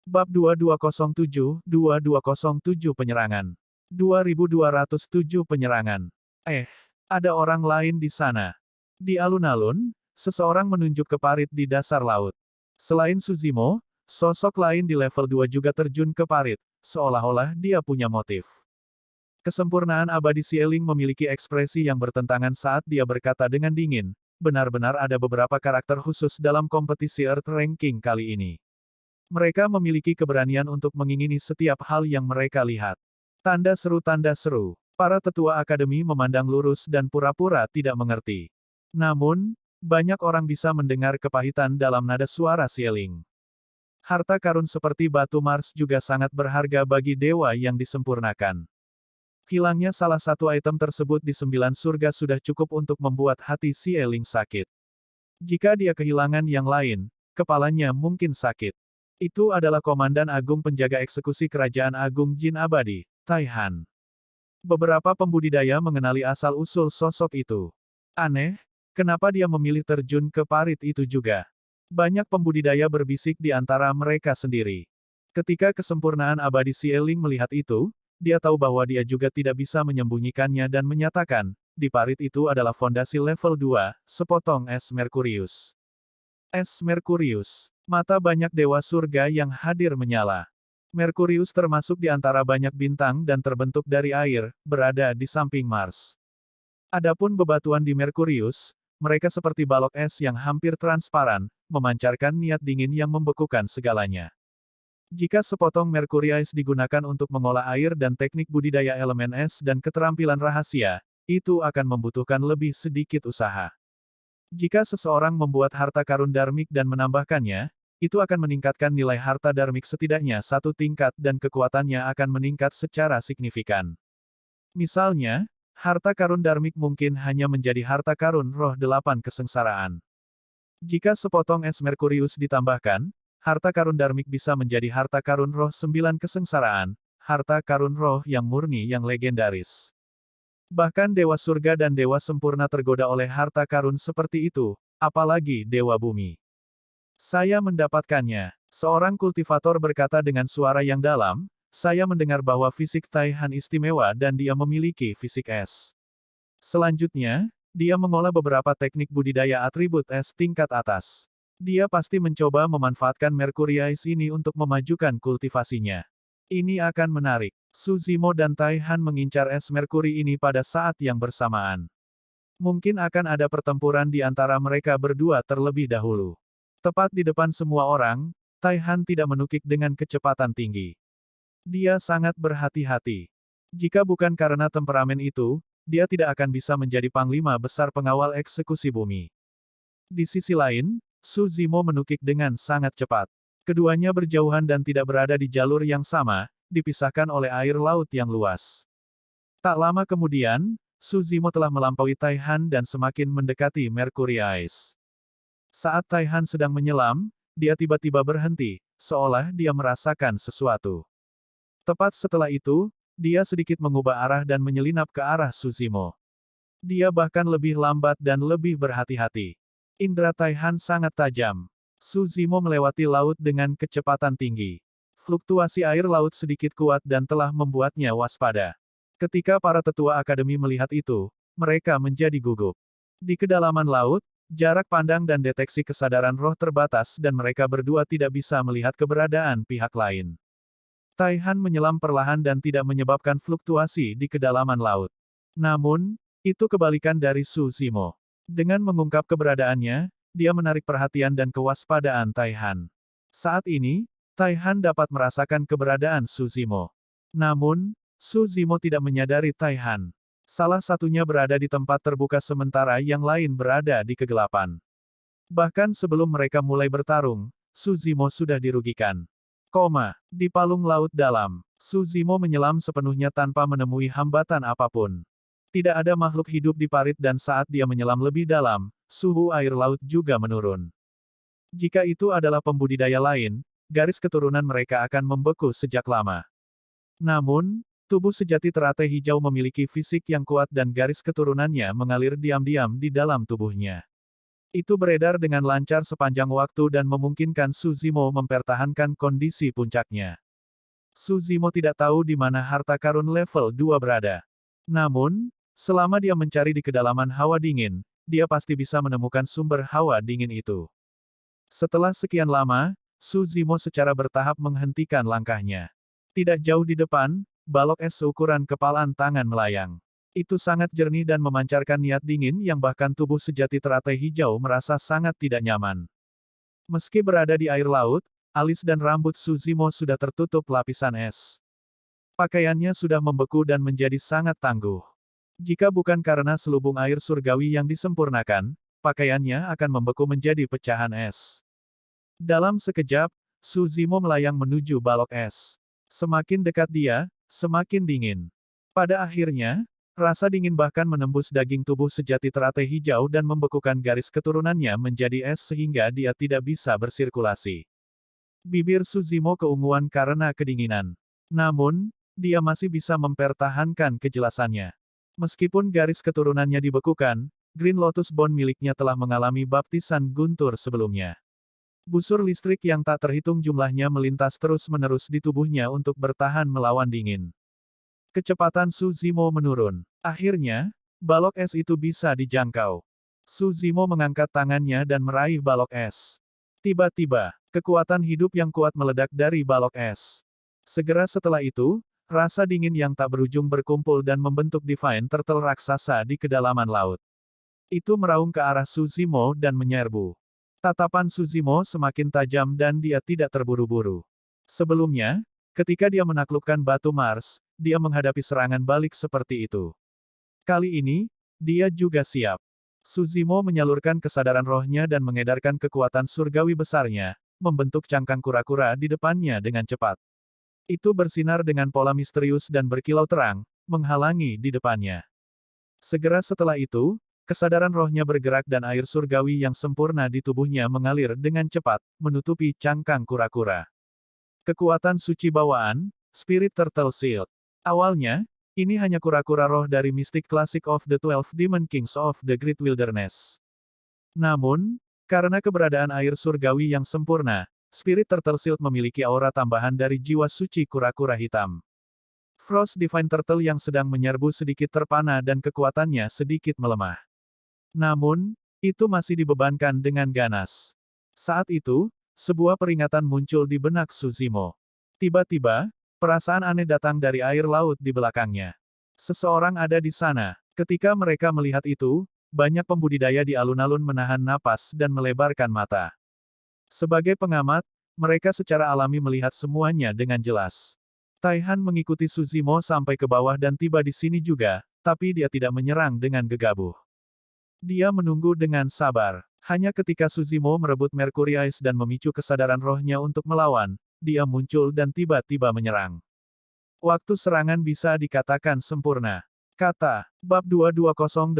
Bab 2207 Penyerangan. 2207 Penyerangan. Ada orang lain di sana. Di alun-alun, seseorang menunjuk ke parit di dasar laut. Selain Suzimo, sosok lain di level 2 juga terjun ke parit, seolah-olah dia punya motif. Kesempurnaan abadi Sieling memiliki ekspresi yang bertentangan saat dia berkata dengan dingin, benar-benar ada beberapa karakter khusus dalam kompetisi Earth Ranking kali ini. Mereka memiliki keberanian untuk mengingini setiap hal yang mereka lihat. Tanda seru. Para tetua akademi memandang lurus dan pura-pura tidak mengerti. Namun, banyak orang bisa mendengar kepahitan dalam nada suara Sieling. Harta karun seperti batu Mars juga sangat berharga bagi dewa yang disempurnakan. Hilangnya salah satu item tersebut di 9 surga sudah cukup untuk membuat hati Sieling sakit. Jika dia kehilangan yang lain, kepalanya mungkin sakit. Itu adalah Komandan Agung Penjaga Eksekusi Kerajaan Agung Jin Abadi, Taihan. Beberapa pembudidaya mengenali asal-usul sosok itu. Aneh, kenapa dia memilih terjun ke parit itu juga? Banyak pembudidaya berbisik di antara mereka sendiri. Ketika kesempurnaan abadi Sieling melihat itu, dia tahu bahwa dia juga tidak bisa menyembunyikannya dan menyatakan, di parit itu adalah fondasi level 2, sepotong es Merkurius. Es Merkurius. Mata banyak dewa surga yang hadir menyala. Merkurius termasuk di antara banyak bintang dan terbentuk dari air, berada di samping Mars. Adapun bebatuan di Merkurius, mereka seperti balok es yang hampir transparan, memancarkan niat dingin yang membekukan segalanya. Jika sepotong Mercury Ice digunakan untuk mengolah air dan teknik budidaya elemen es dan keterampilan rahasia, itu akan membutuhkan lebih sedikit usaha. Jika seseorang membuat harta karun darmik dan menambahkannya, itu akan meningkatkan nilai harta darmik setidaknya 1 tingkat dan kekuatannya akan meningkat secara signifikan. Misalnya, harta karun darmik mungkin hanya menjadi harta karun roh 8 kesengsaraan. Jika sepotong es Merkurius ditambahkan, harta karun darmik bisa menjadi harta karun roh 9 kesengsaraan, harta karun roh yang murni yang legendaris. Bahkan Dewa Surga dan Dewa Sempurna tergoda oleh harta karun seperti itu, apalagi Dewa Bumi. Saya mendapatkannya. Seorang kultivator berkata dengan suara yang dalam, saya mendengar bahwa fisik Taihan istimewa dan dia memiliki fisik es. Selanjutnya, dia mengolah beberapa teknik budidaya atribut es tingkat atas. Dia pasti mencoba memanfaatkan Mercury Ice ini untuk memajukan kultivasinya. Ini akan menarik. Suzimo dan Taihan mengincar es Mercury ini pada saat yang bersamaan. Mungkin akan ada pertempuran di antara mereka berdua terlebih dahulu. Tepat di depan semua orang, Taihan tidak menukik dengan kecepatan tinggi. Dia sangat berhati-hati. Jika bukan karena temperamen itu, dia tidak akan bisa menjadi panglima besar pengawal eksekusi bumi. Di sisi lain, Suzimo menukik dengan sangat cepat. Keduanya berjauhan dan tidak berada di jalur yang sama, dipisahkan oleh air laut yang luas. Tak lama kemudian, Suzimo telah melampaui Taihan dan semakin mendekati Mercury Ice. Saat Taihan sedang menyelam, dia tiba-tiba berhenti, seolah dia merasakan sesuatu. Tepat setelah itu, dia sedikit mengubah arah dan menyelinap ke arah Suzimo. Dia bahkan lebih lambat dan lebih berhati-hati. Indra Taihan sangat tajam. Suzimo melewati laut dengan kecepatan tinggi. Fluktuasi air laut sedikit kuat dan telah membuatnya waspada. Ketika para tetua akademi melihat itu, mereka menjadi gugup. Di kedalaman laut, jarak pandang dan deteksi kesadaran roh terbatas dan mereka berdua tidak bisa melihat keberadaan pihak lain. Taihan menyelam perlahan dan tidak menyebabkan fluktuasi di kedalaman laut. Namun, itu kebalikan dari Suzimo. Dengan mengungkap keberadaannya, dia menarik perhatian dan kewaspadaan Taihan. Saat ini, Taihan dapat merasakan keberadaan Suzimo. Namun, Suzimo tidak menyadari Taihan. Salah satunya berada di tempat terbuka sementara yang lain berada di kegelapan. Bahkan sebelum mereka mulai bertarung, Suzimo sudah dirugikan. Di palung laut dalam, Suzimo menyelam sepenuhnya tanpa menemui hambatan apapun. Tidak ada makhluk hidup di parit dan saat dia menyelam lebih dalam, suhu air laut juga menurun. Jika itu adalah pembudidaya lain, garis keturunan mereka akan membeku sejak lama. Namun, tubuh sejati teratai hijau memiliki fisik yang kuat dan garis keturunannya mengalir diam-diam di dalam tubuhnya. Itu beredar dengan lancar sepanjang waktu dan memungkinkan Suzimo mempertahankan kondisi puncaknya. Suzimo tidak tahu di mana harta karun level 2 berada. Namun, selama dia mencari di kedalaman hawa dingin, dia pasti bisa menemukan sumber hawa dingin itu. Setelah sekian lama, Suzimo secara bertahap menghentikan langkahnya. Tidak jauh di depan, balok es seukuran kepalan tangan melayang. Itu sangat jernih dan memancarkan niat dingin yang bahkan tubuh sejati teratai hijau merasa sangat tidak nyaman. Meski berada di air laut, alis dan rambut Suzimo sudah tertutup lapisan es. Pakaiannya sudah membeku dan menjadi sangat tangguh. Jika bukan karena selubung air surgawi yang disempurnakan, pakaiannya akan membeku menjadi pecahan es. Dalam sekejap, Suzimo melayang menuju balok es. Semakin dekat dia, semakin dingin. Pada akhirnya, rasa dingin bahkan menembus daging tubuh sejati teratai hijau dan membekukan garis keturunannya menjadi es sehingga dia tidak bisa bersirkulasi. Bibir Suzimo keunguan karena kedinginan. Namun, dia masih bisa mempertahankan kejelasannya. Meskipun garis keturunannya dibekukan, Green Lotus Bone miliknya telah mengalami baptisan guntur sebelumnya. Busur listrik yang tak terhitung jumlahnya melintas terus-menerus di tubuhnya untuk bertahan melawan dingin. Kecepatan Suzimo menurun. Akhirnya, balok es itu bisa dijangkau. Suzimo mengangkat tangannya dan meraih balok es. Tiba-tiba, kekuatan hidup yang kuat meledak dari balok es. Segera setelah itu, rasa dingin yang tak berujung berkumpul dan membentuk Divine Turtle raksasa di kedalaman laut. Itu meraung ke arah Suzimo dan menyerbu. Tatapan Suzimo semakin tajam dan dia tidak terburu-buru. Sebelumnya, ketika dia menaklukkan batu Mars, dia menghadapi serangan balik seperti itu. Kali ini, dia juga siap. Suzimo menyalurkan kesadaran rohnya dan mengedarkan kekuatan surgawi besarnya, membentuk cangkang kura-kura di depannya dengan cepat. Itu bersinar dengan pola misterius dan berkilau terang, menghalangi di depannya. Segera setelah itu, kesadaran rohnya bergerak dan air surgawi yang sempurna di tubuhnya mengalir dengan cepat, menutupi cangkang kura-kura. Kekuatan suci bawaan, Spirit Turtle Shield. Awalnya, ini hanya kura-kura roh dari Mystic Classic of the 12 Demon Kings of the Great Wilderness. Namun, karena keberadaan air surgawi yang sempurna, Spirit Turtle Shield memiliki aura tambahan dari jiwa suci kura-kura hitam. Frost Divine Turtle yang sedang menyerbu sedikit terpana dan kekuatannya sedikit melemah. Namun, itu masih dibebankan dengan ganas. Saat itu, sebuah peringatan muncul di benak Suzimo. Tiba-tiba, perasaan aneh datang dari air laut di belakangnya. Seseorang ada di sana. Ketika mereka melihat itu, banyak pembudidaya di alun-alun menahan napas dan melebarkan mata. Sebagai pengamat, mereka secara alami melihat semuanya dengan jelas. Taihan mengikuti Suzimo sampai ke bawah dan tiba di sini juga, tapi dia tidak menyerang dengan gegabah. Dia menunggu dengan sabar. Hanya ketika Suzimo merebut Mercury Ice dan memicu kesadaran rohnya untuk melawan, dia muncul dan tiba-tiba menyerang. Waktu serangan bisa dikatakan sempurna. Kata, Bab 2208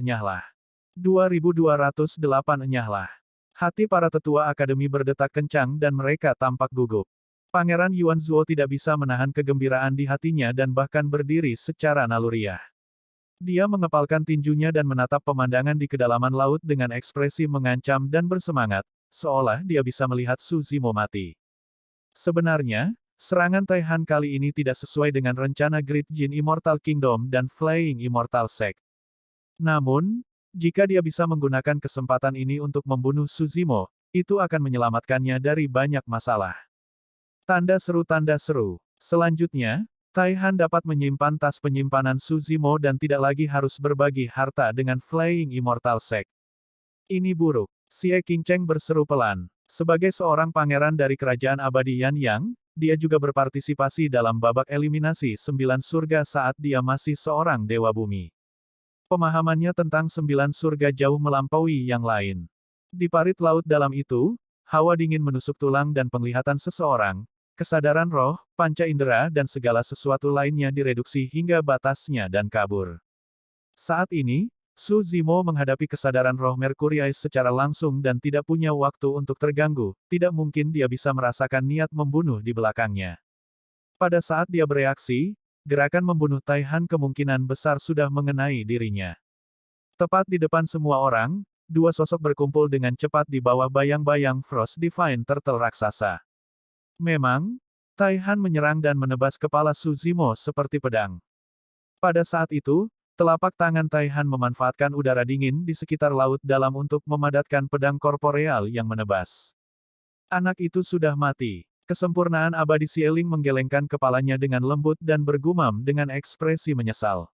enyahlah. 2208 enyahlah. Hati para tetua akademi berdetak kencang dan mereka tampak gugup. Pangeran Yuan Zuo tidak bisa menahan kegembiraan di hatinya dan bahkan berdiri secara naluriah. Dia mengepalkan tinjunya dan menatap pemandangan di kedalaman laut dengan ekspresi mengancam dan bersemangat, seolah dia bisa melihat Suzimo mati. Sebenarnya, serangan Taihan kali ini tidak sesuai dengan rencana Great Jin Immortal Kingdom dan Flying Immortal Sect. Namun, jika dia bisa menggunakan kesempatan ini untuk membunuh Suzimo, itu akan menyelamatkannya dari banyak masalah. Tanda seru. Selanjutnya, Taihan dapat menyimpan tas penyimpanan Suzimo dan tidak lagi harus berbagi harta dengan Flying Immortal Sect. Ini buruk. Xie Qingcheng berseru pelan. Sebagai seorang pangeran dari kerajaan abadi Yan Yang, dia juga berpartisipasi dalam babak eliminasi 9 surga saat dia masih seorang dewa bumi. Pemahamannya tentang 9 surga jauh melampaui yang lain. Di parit laut dalam itu, hawa dingin menusuk tulang dan penglihatan seseorang, kesadaran roh, panca indera dan segala sesuatu lainnya direduksi hingga batasnya dan kabur. Saat ini, Suzimo menghadapi kesadaran roh Mercury Ice secara langsung dan tidak punya waktu untuk terganggu, tidak mungkin dia bisa merasakan niat membunuh di belakangnya. Pada saat dia bereaksi, gerakan membunuh Taihan kemungkinan besar sudah mengenai dirinya. Tepat di depan semua orang, dua sosok berkumpul dengan cepat di bawah bayang-bayang Frost Divine Turtle raksasa. Memang, Taihan menyerang dan menebas kepala Suzimo seperti pedang. Pada saat itu, telapak tangan Taihan memanfaatkan udara dingin di sekitar laut dalam untuk memadatkan pedang korporeal yang menebas. Anak itu sudah mati. Kesempurnaan abadi Xieling menggelengkan kepalanya dengan lembut dan bergumam dengan ekspresi menyesal.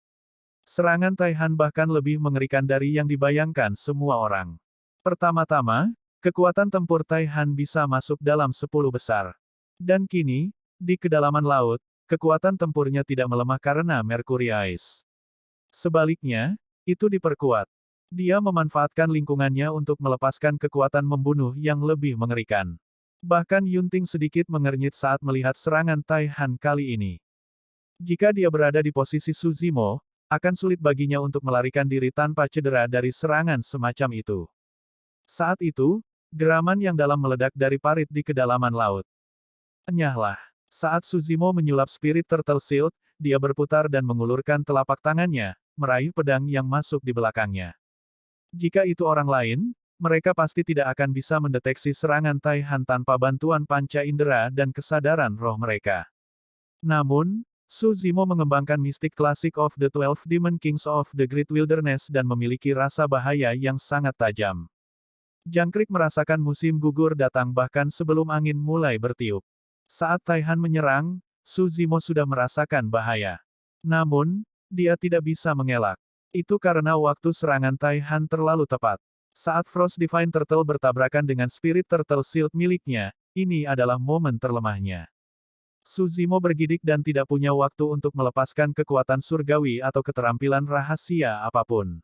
Serangan Taihan bahkan lebih mengerikan dari yang dibayangkan semua orang. Pertama-tama, kekuatan tempur Taihan bisa masuk dalam 10 besar. Dan kini, di kedalaman laut, kekuatan tempurnya tidak melemah karena Mercury Ice. Sebaliknya, itu diperkuat. Dia memanfaatkan lingkungannya untuk melepaskan kekuatan membunuh yang lebih mengerikan. Bahkan Yunting sedikit mengernyit saat melihat serangan Taihan kali ini. Jika dia berada di posisi Suzimo, akan sulit baginya untuk melarikan diri tanpa cedera dari serangan semacam itu. Saat itu, geraman yang dalam meledak dari parit di kedalaman laut. Enyahlah. Saat Suzimo menyulap Spirit Turtle Shield, dia berputar dan mengulurkan telapak tangannya, meraih pedang yang masuk di belakangnya. Jika itu orang lain, mereka pasti tidak akan bisa mendeteksi serangan Taihan tanpa bantuan panca indera dan kesadaran roh mereka. Namun, Suzimo mengembangkan mistik klasik of the 12 Demon Kings of the Great Wilderness dan memiliki rasa bahaya yang sangat tajam. Jangkrik merasakan musim gugur datang bahkan sebelum angin mulai bertiup. Saat Taihan menyerang, Suzimo sudah merasakan bahaya. Namun, dia tidak bisa mengelak. Itu karena waktu serangan Taihan terlalu tepat. Saat Frost Divine Turtle bertabrakan dengan Spirit Turtle Shield miliknya, ini adalah momen terlemahnya. Suzimo bergidik dan tidak punya waktu untuk melepaskan kekuatan surgawi atau keterampilan rahasia apapun.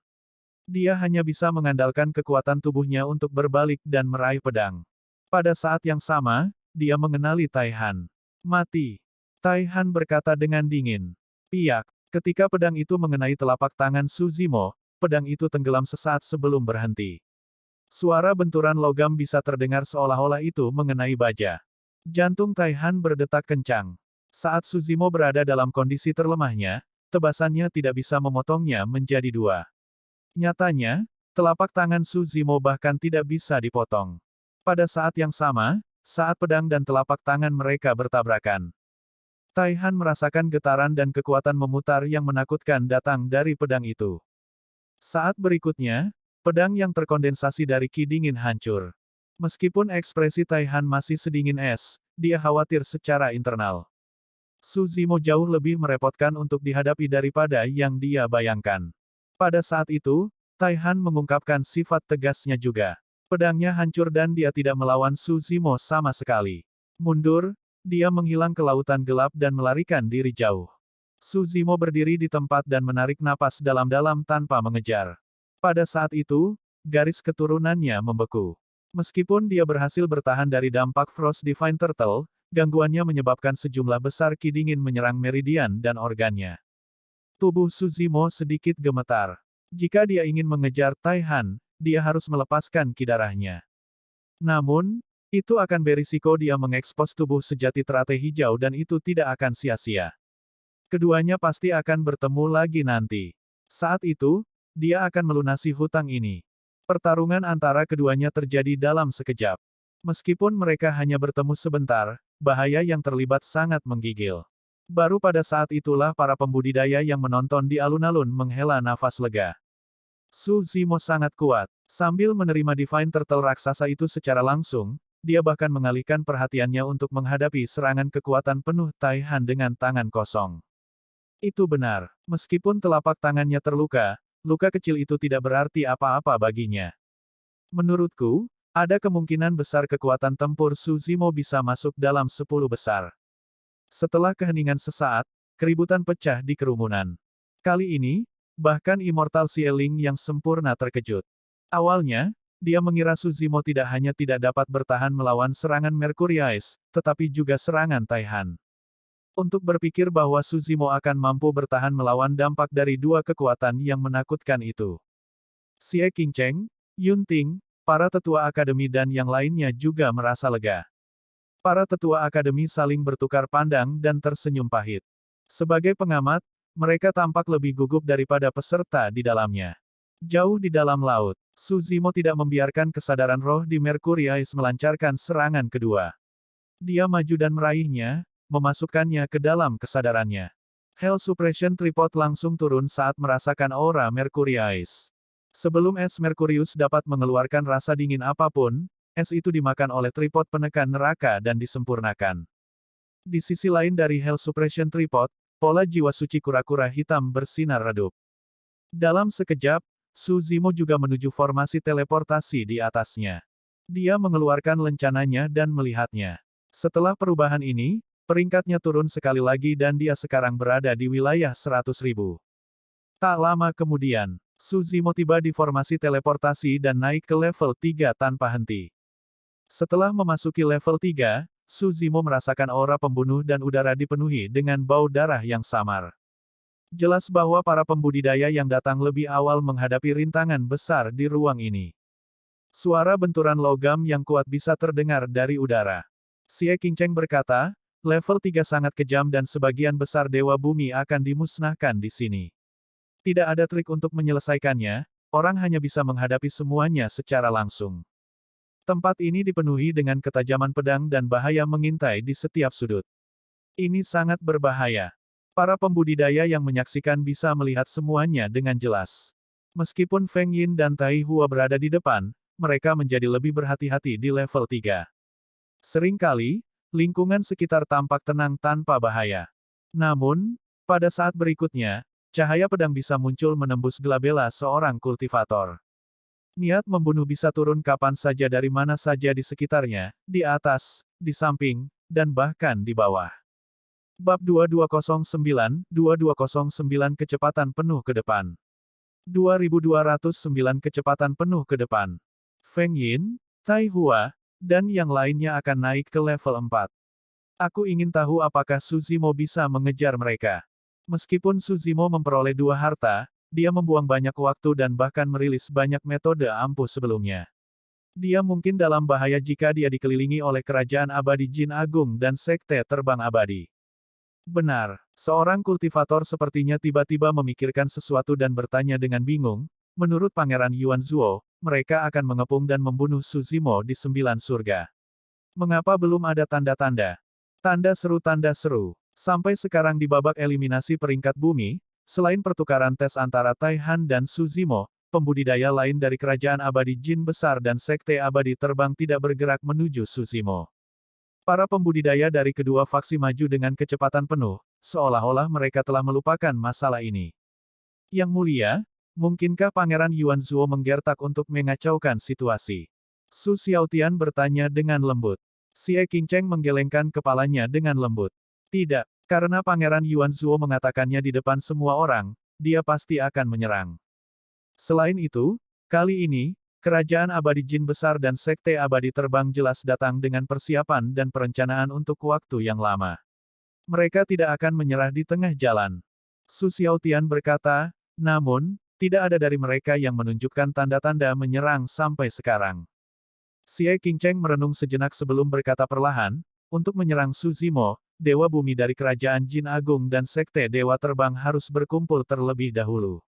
Dia hanya bisa mengandalkan kekuatan tubuhnya untuk berbalik dan meraih pedang. Pada saat yang sama, dia mengenali Taihan. Mati. Taihan berkata dengan dingin. Piak. Ketika pedang itu mengenai telapak tangan Suzimo, pedang itu tenggelam sesaat sebelum berhenti. Suara benturan logam bisa terdengar seolah-olah itu mengenai baja. Jantung Taihan berdetak kencang. Saat Suzimo berada dalam kondisi terlemahnya, tebasannya tidak bisa memotongnya menjadi dua. Nyatanya, telapak tangan Suzimo bahkan tidak bisa dipotong. Pada saat yang sama, saat pedang dan telapak tangan mereka bertabrakan, Taihan merasakan getaran dan kekuatan memutar yang menakutkan datang dari pedang itu. Saat berikutnya, pedang yang terkondensasi dari ki dingin hancur. Meskipun ekspresi Taihan masih sedingin es, dia khawatir secara internal. Suzimo jauh lebih merepotkan untuk dihadapi daripada yang dia bayangkan. Pada saat itu, Taihan mengungkapkan sifat tegasnya juga. Pedangnya hancur dan dia tidak melawan Suzimo sama sekali. Mundur, dia menghilang ke lautan gelap dan melarikan diri jauh. Suzimo berdiri di tempat dan menarik napas dalam-dalam tanpa mengejar. Pada saat itu, garis keturunannya membeku. Meskipun dia berhasil bertahan dari dampak Frost Divine Turtle, gangguannya menyebabkan sejumlah besar ki dingin menyerang meridian dan organnya. Tubuh Suzimo sedikit gemetar. Jika dia ingin mengejar Taihan, dia harus melepaskan ki darahnya. Namun, itu akan berisiko dia mengekspos tubuh sejati teratai hijau dan itu tidak akan sia-sia. Keduanya pasti akan bertemu lagi nanti. Saat itu, dia akan melunasi hutang ini. Pertarungan antara keduanya terjadi dalam sekejap. Meskipun mereka hanya bertemu sebentar, bahaya yang terlibat sangat menggigil. Baru pada saat itulah para pembudidaya yang menonton di alun-alun menghela nafas lega. Suzimo sangat kuat. Sambil menerima Divine Turtle raksasa itu secara langsung, dia bahkan mengalihkan perhatiannya untuk menghadapi serangan kekuatan penuh Taihan dengan tangan kosong. Itu benar. Meskipun telapak tangannya terluka, luka kecil itu tidak berarti apa-apa baginya. Menurutku, ada kemungkinan besar kekuatan tempur Suzimo bisa masuk dalam 10 besar. Setelah keheningan sesaat, keributan pecah di kerumunan. Kali ini, bahkan Immortal Xieling yang sempurna terkejut. Awalnya, dia mengira Suzimo tidak hanya tidak dapat bertahan melawan serangan Mercury Ice, tetapi juga serangan Taihan. Untuk berpikir bahwa Suzimo akan mampu bertahan melawan dampak dari dua kekuatan yang menakutkan itu. Xie Qingcheng, Yunting, para tetua akademi dan yang lainnya juga merasa lega. Para tetua akademi saling bertukar pandang dan tersenyum pahit. Sebagai pengamat, mereka tampak lebih gugup daripada peserta di dalamnya. Jauh di dalam laut, Suzimo tidak membiarkan kesadaran roh di Mercury Ice melancarkan serangan kedua. Dia maju dan meraihnya, memasukkannya ke dalam kesadarannya. Hell Suppression Tripod langsung turun saat merasakan aura Mercury Ice. Sebelum es Mercurius dapat mengeluarkan rasa dingin apapun, es itu dimakan oleh tripod penekan neraka dan disempurnakan. Di sisi lain dari Hell Suppression Tripod, pola jiwa suci kura-kura hitam bersinar redup. Dalam sekejap, Suzimo juga menuju formasi teleportasi di atasnya. Dia mengeluarkan lencananya dan melihatnya. Setelah perubahan ini, peringkatnya turun sekali lagi dan dia sekarang berada di wilayah 100.000. Tak lama kemudian, Suzimo tiba di formasi teleportasi dan naik ke level 3 tanpa henti. Setelah memasuki level 3, Suzimo merasakan aura pembunuh dan udara dipenuhi dengan bau darah yang samar. Jelas bahwa para pembudidaya yang datang lebih awal menghadapi rintangan besar di ruang ini. Suara benturan logam yang kuat bisa terdengar dari udara. Xie Qingcheng berkata, level 3 sangat kejam dan sebagian besar dewa bumi akan dimusnahkan di sini. Tidak ada trik untuk menyelesaikannya, orang hanya bisa menghadapi semuanya secara langsung. Tempat ini dipenuhi dengan ketajaman pedang dan bahaya mengintai di setiap sudut. Ini sangat berbahaya. Para pembudidaya yang menyaksikan bisa melihat semuanya dengan jelas. Meskipun Feng Yin dan Tai Hua berada di depan, mereka menjadi lebih berhati-hati di level 3. Seringkali, lingkungan sekitar tampak tenang tanpa bahaya. Namun, pada saat berikutnya, cahaya pedang bisa muncul menembus glabella seorang kultivator. Niat membunuh bisa turun kapan saja dari mana saja di sekitarnya, di atas, di samping, dan bahkan di bawah. Bab 2209 kecepatan penuh ke depan. 2209 kecepatan penuh ke depan. Feng Yin, Tai Hua, dan yang lainnya akan naik ke level 4. Aku ingin tahu apakah Suzimo bisa mengejar mereka. Meskipun Suzimo memperoleh 2 harta, dia membuang banyak waktu dan bahkan merilis banyak metode ampuh sebelumnya. Dia mungkin dalam bahaya jika dia dikelilingi oleh kerajaan abadi Jin Agung dan sekte terbang abadi. Benar, seorang kultivator sepertinya tiba-tiba memikirkan sesuatu dan bertanya dengan bingung, menurut Pangeran Yuan Zuo, mereka akan mengepung dan membunuh Suzimo di 9 surga. Mengapa belum ada tanda-tanda? Tanda seru. Sampai sekarang di babak eliminasi peringkat bumi, selain pertukaran tes antara Taihan dan Suzimo, pembudidaya lain dari kerajaan abadi Jin besar dan sekte abadi terbang tidak bergerak menuju Suzimo. Para pembudidaya dari kedua faksi maju dengan kecepatan penuh, seolah-olah mereka telah melupakan masalah ini. Yang mulia, mungkinkah Pangeran Yuan Zuo menggertak untuk mengacaukan situasi? Su Xiaotian bertanya dengan lembut. Xie Qingcheng menggelengkan kepalanya dengan lembut. Tidak, karena Pangeran Yuan Zuo mengatakannya di depan semua orang, dia pasti akan menyerang. Selain itu, kali ini, kerajaan abadi Jin besar dan sekte abadi terbang jelas datang dengan persiapan dan perencanaan untuk waktu yang lama. Mereka tidak akan menyerah di tengah jalan. Su Xiaotian berkata, namun, tidak ada dari mereka yang menunjukkan tanda-tanda menyerang sampai sekarang. Xie Qingcheng merenung sejenak sebelum berkata perlahan, untuk menyerang Suzimo, Dewa Bumi dari Kerajaan Jin Agung dan Sekte Dewa Terbang harus berkumpul terlebih dahulu.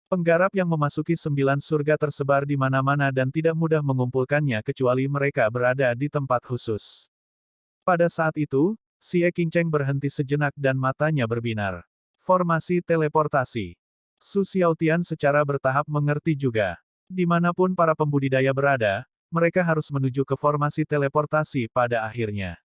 Penggarap yang memasuki 9 surga tersebar di mana-mana dan tidak mudah mengumpulkannya kecuali mereka berada di tempat khusus. Pada saat itu, Xie Qingcheng berhenti sejenak dan matanya berbinar. Formasi teleportasi. Su Xiaotian secara bertahap mengerti juga. Dimanapun para pembudidaya berada, mereka harus menuju ke formasi teleportasi pada akhirnya.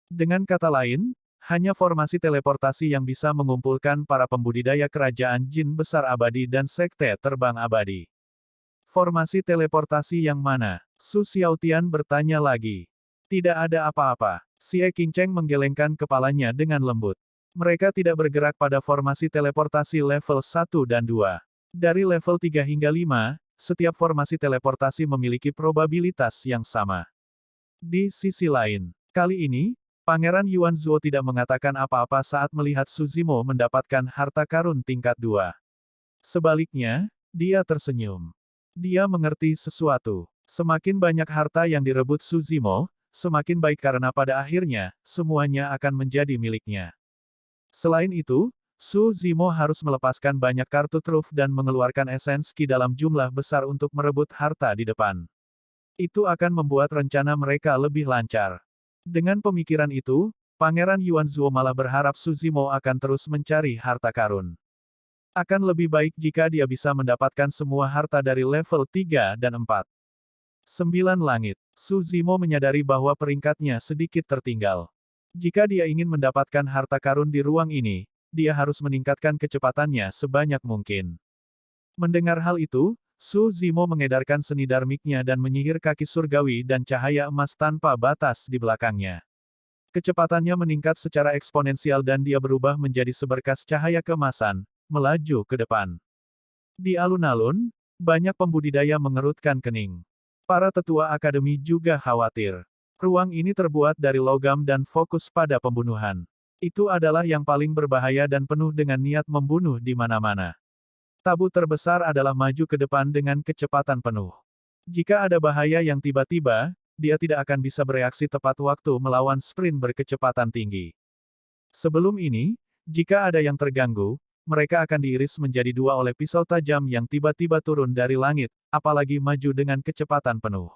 Dengan kata lain, hanya formasi teleportasi yang bisa mengumpulkan para pembudidaya kerajaan Jin besar abadi dan sekte terbang abadi. Formasi teleportasi yang mana? Su Xiaotian bertanya lagi. Tidak ada apa-apa. Xie Qingcheng menggelengkan kepalanya dengan lembut. Mereka tidak bergerak pada formasi teleportasi level 1 dan 2. Dari level 3 hingga 5, setiap formasi teleportasi memiliki probabilitas yang sama. Di sisi lain, kali ini, Pangeran Yuan Zuo tidak mengatakan apa-apa saat melihat Suzimo mendapatkan harta karun tingkat 2. Sebaliknya, dia tersenyum. Dia mengerti sesuatu. Semakin banyak harta yang direbut Suzimo, semakin baik karena pada akhirnya, semuanya akan menjadi miliknya. Selain itu, Su Zimo harus melepaskan banyak kartu truf dan mengeluarkan esens ki dalam jumlah besar untuk merebut harta di depan. Itu akan membuat rencana mereka lebih lancar. Dengan pemikiran itu, Pangeran Yuanzuo malah berharap Su Zimo akan terus mencari harta karun. Akan lebih baik jika dia bisa mendapatkan semua harta dari level 3 dan 4. 9 langit. Su Zimo menyadari bahwa peringkatnya sedikit tertinggal. Jika dia ingin mendapatkan harta karun di ruang ini, dia harus meningkatkan kecepatannya sebanyak mungkin. Mendengar hal itu, Su Zimo mengedarkan seni darmiknya dan menyihir kaki surgawi dan cahaya emas tanpa batas di belakangnya. Kecepatannya meningkat secara eksponensial dan dia berubah menjadi seberkas cahaya keemasan, melaju ke depan. Di alun-alun, banyak pembudidaya mengerutkan kening. Para tetua akademi juga khawatir. Ruang ini terbuat dari logam dan fokus pada pembunuhan. Itu adalah yang paling berbahaya dan penuh dengan niat membunuh di mana-mana. Tabu terbesar adalah maju ke depan dengan kecepatan penuh. Jika ada bahaya yang tiba-tiba, dia tidak akan bisa bereaksi tepat waktu melawan sprint berkecepatan tinggi. Sebelum ini, jika ada yang terganggu, mereka akan diiris menjadi dua oleh pisau tajam yang tiba-tiba turun dari langit, apalagi maju dengan kecepatan penuh.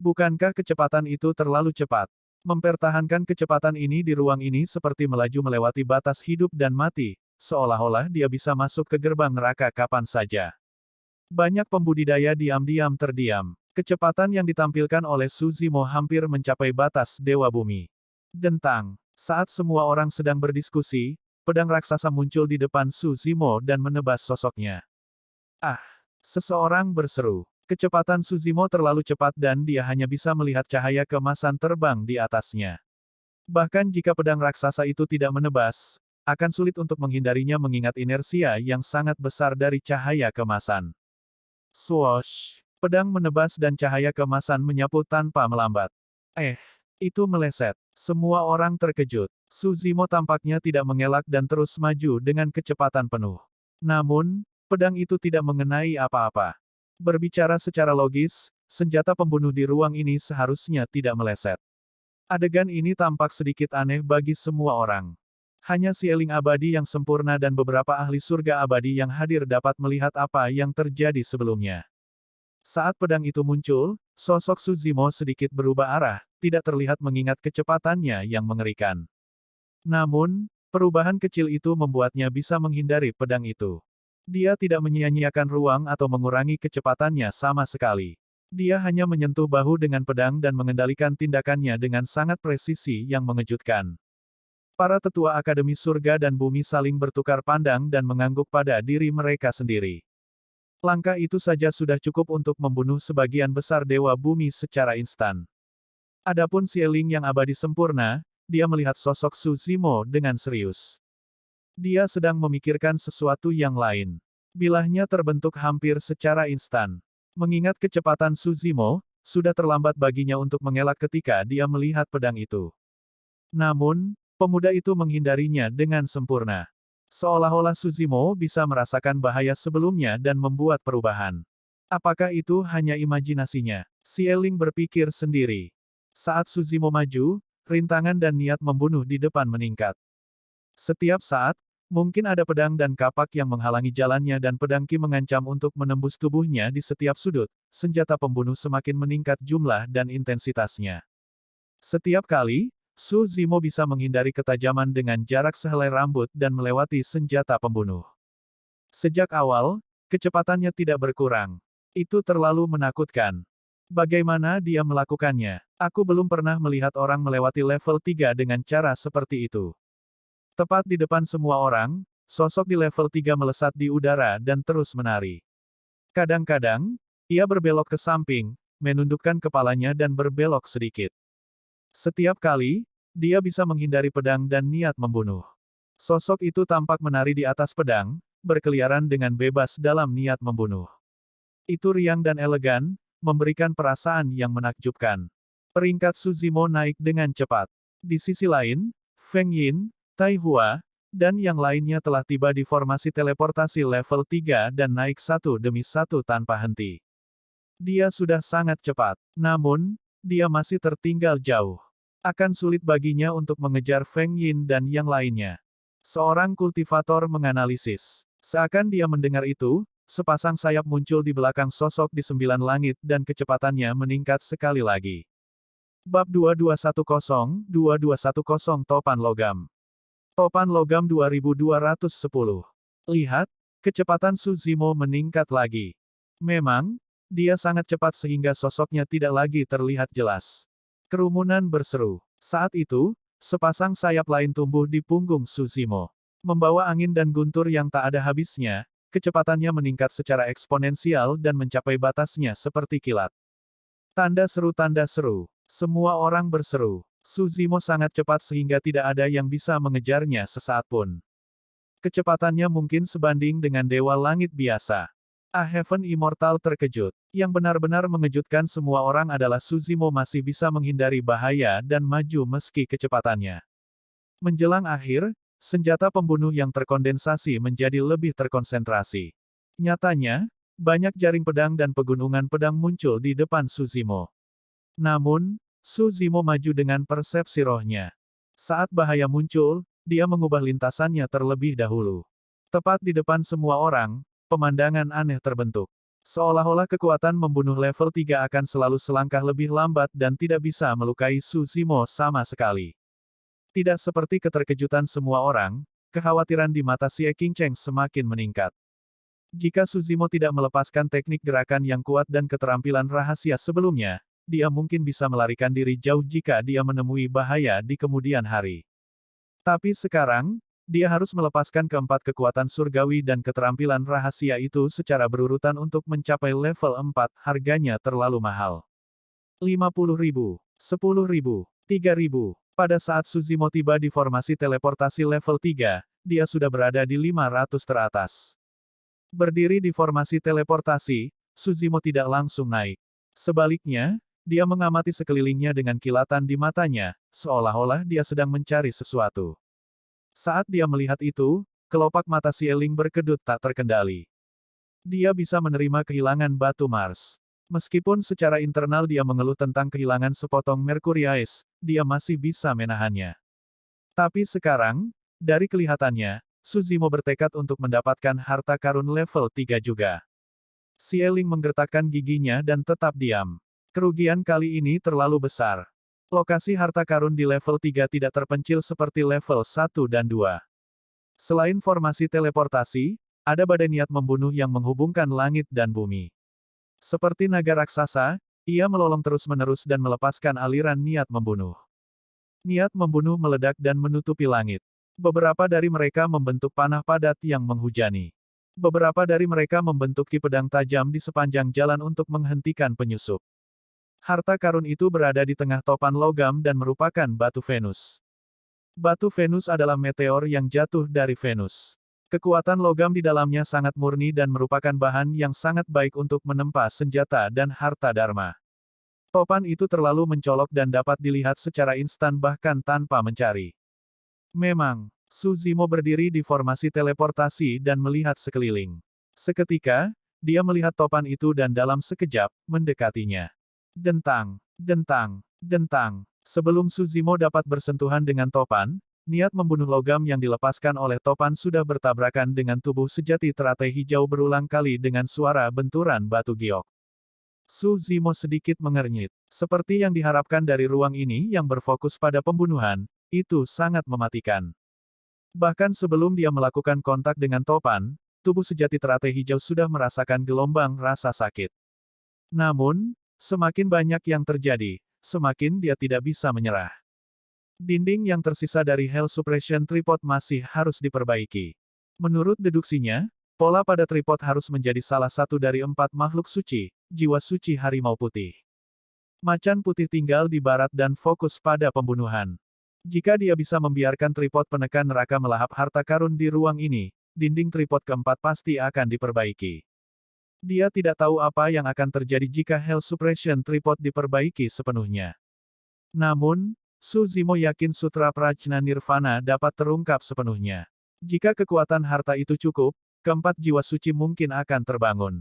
Bukankah kecepatan itu terlalu cepat? Mempertahankan kecepatan ini di ruang ini seperti melaju melewati batas hidup dan mati, seolah-olah dia bisa masuk ke gerbang neraka kapan saja. Banyak pembudidaya diam-diam terdiam. Kecepatan yang ditampilkan oleh Su Zimo hampir mencapai batas Dewa Bumi. Dentang. Saat semua orang sedang berdiskusi, pedang raksasa muncul di depan Su Zimo dan menebas sosoknya. Ah! Seseorang berseru. Kecepatan Su Zimo terlalu cepat dan dia hanya bisa melihat cahaya keemasan terbang di atasnya. Bahkan jika pedang raksasa itu tidak menebas, akan sulit untuk menghindarinya mengingat inersia yang sangat besar dari cahaya keemasan. Swoosh! Pedang menebas dan cahaya keemasan menyapu tanpa melambat. Itu meleset. Semua orang terkejut. Su Zimo tampaknya tidak mengelak dan terus maju dengan kecepatan penuh. Namun, pedang itu tidak mengenai apa-apa. Berbicara secara logis, senjata pembunuh di ruang ini seharusnya tidak meleset. Adegan ini tampak sedikit aneh bagi semua orang. Hanya Sieling abadi yang sempurna dan beberapa ahli surga abadi yang hadir dapat melihat apa yang terjadi sebelumnya. Saat pedang itu muncul, sosok Su Zimo sedikit berubah arah, tidak terlihat mengingat kecepatannya yang mengerikan. Namun, perubahan kecil itu membuatnya bisa menghindari pedang itu. Dia tidak menyia-nyiakan ruang atau mengurangi kecepatannya sama sekali. Dia hanya menyentuh bahu dengan pedang dan mengendalikan tindakannya dengan sangat presisi yang mengejutkan. Para tetua Akademi Surga dan Bumi saling bertukar pandang dan mengangguk pada diri mereka sendiri. Langkah itu saja sudah cukup untuk membunuh sebagian besar Dewa Bumi secara instan. Adapun Sieling yang abadi sempurna, dia melihat sosok Su Zimo dengan serius. Dia sedang memikirkan sesuatu yang lain. Bilahnya terbentuk hampir secara instan. Mengingat kecepatan Su Zimo, sudah terlambat baginya untuk mengelak ketika dia melihat pedang itu. Namun, pemuda itu menghindarinya dengan sempurna. Seolah-olah Su Zimo bisa merasakan bahaya sebelumnya dan membuat perubahan. Apakah itu hanya imajinasinya? Sieling berpikir sendiri. Saat Su Zimo maju, rintangan dan niat membunuh di depan meningkat. Setiap saat, mungkin ada pedang dan kapak yang menghalangi jalannya dan pedang ki mengancam untuk menembus tubuhnya di setiap sudut, senjata pembunuh semakin meningkat jumlah dan intensitasnya. Setiap kali, Su Zimo bisa menghindari ketajaman dengan jarak sehelai rambut dan melewati senjata pembunuh. Sejak awal, kecepatannya tidak berkurang. Itu terlalu menakutkan. Bagaimana dia melakukannya? Aku belum pernah melihat orang melewati level 3 dengan cara seperti itu. Tepat di depan semua orang, sosok di level 3 melesat di udara dan terus menari. Kadang-kadang, ia berbelok ke samping, menundukkan kepalanya dan berbelok sedikit. Setiap kali, dia bisa menghindari pedang dan niat membunuh. Sosok itu tampak menari di atas pedang, berkeliaran dengan bebas dalam niat membunuh. Itu riang dan elegan, memberikan perasaan yang menakjubkan. Peringkat Su Zimo naik dengan cepat. Di sisi lain, Feng Yin, Tai Hua, dan yang lainnya telah tiba di formasi teleportasi level 3 dan naik satu demi satu tanpa henti. Dia sudah sangat cepat, namun, dia masih tertinggal jauh. Akan sulit baginya untuk mengejar Feng Yin dan yang lainnya. Seorang kultivator menganalisis. Seakan dia mendengar itu, sepasang sayap muncul di belakang sosok di 9 langit dan kecepatannya meningkat sekali lagi. Bab 2210 Topan Logam. Topan Logam 2210. Lihat, kecepatan Suzimo meningkat lagi. Memang, dia sangat cepat sehingga sosoknya tidak lagi terlihat jelas. Kerumunan berseru. Saat itu, sepasang sayap lain tumbuh di punggung Suzimo. Membawa angin dan guntur yang tak ada habisnya, kecepatannya meningkat secara eksponensial dan mencapai batasnya seperti kilat. Tanda seru. Semua orang berseru. Suzimo sangat cepat sehingga tidak ada yang bisa mengejarnya sesaat pun. Kecepatannya mungkin sebanding dengan dewa langit biasa. Heaven Immortal terkejut. Yang benar-benar mengejutkan semua orang adalah Suzimo masih bisa menghindari bahaya dan maju meski kecepatannya. Menjelang akhir, senjata pembunuh yang terkondensasi menjadi lebih terkonsentrasi. Nyatanya, banyak jaring pedang dan pegunungan pedang muncul di depan Suzimo. Namun, Suzimo maju dengan persepsi rohnya. Saat bahaya muncul, dia mengubah lintasannya terlebih dahulu. Tepat di depan semua orang, pemandangan aneh terbentuk. Seolah-olah kekuatan membunuh level 3 akan selalu selangkah lebih lambat dan tidak bisa melukai Suzimo sama sekali. Tidak seperti keterkejutan semua orang, kekhawatiran di mata Xie Qingcheng semakin meningkat. Jika Suzimo tidak melepaskan teknik gerakan yang kuat dan keterampilan rahasia sebelumnya, dia mungkin bisa melarikan diri jauh jika dia menemui bahaya di kemudian hari. Tapi sekarang, dia harus melepaskan keempat kekuatan surgawi dan keterampilan rahasia itu secara berurutan untuk mencapai level 4, harganya terlalu mahal. 50.000, 10.000, 3.000. Pada saat Suzimo tiba di formasi teleportasi level 3, dia sudah berada di 500 teratas. Berdiri di formasi teleportasi, Suzimo tidak langsung naik. Sebaliknya, dia mengamati sekelilingnya dengan kilatan di matanya, seolah-olah dia sedang mencari sesuatu. Saat dia melihat itu, kelopak mata Xieling berkedut tak terkendali. Dia bisa menerima kehilangan batu Mars. Meskipun secara internal dia mengeluh tentang kehilangan sepotong Mercury Ice, dia masih bisa menahannya. Tapi sekarang, dari kelihatannya, Suzimo bertekad untuk mendapatkan harta karun level 3 juga. Xieling menggertakkan giginya dan tetap diam. Kerugian kali ini terlalu besar. Lokasi harta karun di level 3 tidak terpencil seperti level 1 dan 2. Selain formasi teleportasi, ada badai niat membunuh yang menghubungkan langit dan bumi. Seperti naga raksasa, ia melolong terus-menerus dan melepaskan aliran niat membunuh. Niat membunuh meledak dan menutupi langit. Beberapa dari mereka membentuk panah padat yang menghujani. Beberapa dari mereka membentuk ki pedang tajam di sepanjang jalan untuk menghentikan penyusup. Harta karun itu berada di tengah topan logam dan merupakan batu Venus. Batu Venus adalah meteor yang jatuh dari Venus. Kekuatan logam di dalamnya sangat murni dan merupakan bahan yang sangat baik untuk menempa senjata dan harta dharma. Topan itu terlalu mencolok dan dapat dilihat secara instan bahkan tanpa mencari. Memang, Suzimo berdiri di formasi teleportasi dan melihat sekeliling. Seketika, dia melihat topan itu dan dalam sekejap, mendekatinya. Dentang, dentang, dentang. Sebelum Suzimo dapat bersentuhan dengan topan, niat membunuh logam yang dilepaskan oleh topan sudah bertabrakan dengan tubuh sejati teratai hijau berulang kali dengan suara benturan batu giok. Suzimo sedikit mengernyit. Seperti yang diharapkan dari ruang ini yang berfokus pada pembunuhan, itu sangat mematikan. Bahkan sebelum dia melakukan kontak dengan topan, tubuh sejati teratai hijau sudah merasakan gelombang rasa sakit. Namun, semakin banyak yang terjadi, semakin dia tidak bisa menyerah. Dinding yang tersisa dari Hell Suppression Tripod masih harus diperbaiki. Menurut deduksinya, pola pada tripod harus menjadi salah satu dari 4 makhluk suci, jiwa suci harimau putih. Macan putih tinggal di barat dan fokus pada pembunuhan. Jika dia bisa membiarkan tripod penekan neraka melahap harta karun di ruang ini, dinding tripod keempat pasti akan diperbaiki. Dia tidak tahu apa yang akan terjadi jika Hell Suppression Tripod diperbaiki sepenuhnya. Namun, Suzimo yakin Sutra Prajna Nirvana dapat terungkap sepenuhnya. Jika kekuatan harta itu cukup, keempat jiwa suci mungkin akan terbangun.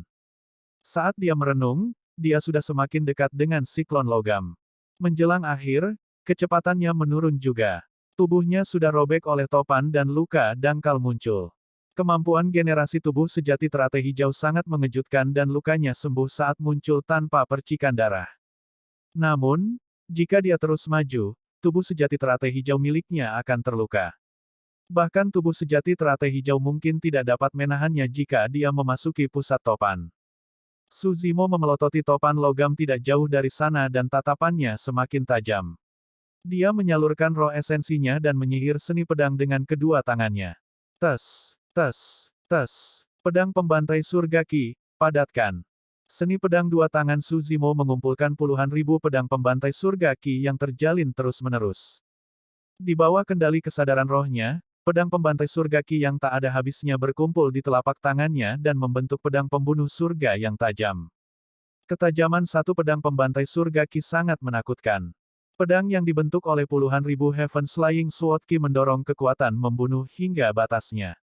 Saat dia merenung, dia sudah semakin dekat dengan siklon logam. Menjelang akhir, kecepatannya menurun juga. Tubuhnya sudah robek oleh topan dan luka dangkal muncul. Kemampuan generasi tubuh sejati teratai hijau sangat mengejutkan dan lukanya sembuh saat muncul tanpa percikan darah. Namun, jika dia terus maju, tubuh sejati teratai hijau miliknya akan terluka. Bahkan tubuh sejati teratai hijau mungkin tidak dapat menahannya jika dia memasuki pusat topan. Suzimo memelototi topan logam tidak jauh dari sana dan tatapannya semakin tajam. Dia menyalurkan roh esensinya dan menyihir seni pedang dengan kedua tangannya. Tes, tes, tes. Pedang pembantai surga Ki, padatkan. Seni pedang dua tangan Suzimo mengumpulkan puluhan ribu pedang pembantai surga Ki yang terjalin terus-menerus. Di bawah kendali kesadaran rohnya, pedang pembantai surga Ki yang tak ada habisnya berkumpul di telapak tangannya dan membentuk pedang pembunuh surga yang tajam. Ketajaman satu pedang pembantai surga Ki sangat menakutkan. Pedang yang dibentuk oleh puluhan ribu Heaven Flying Sword Ki mendorong kekuatan membunuh hingga batasnya.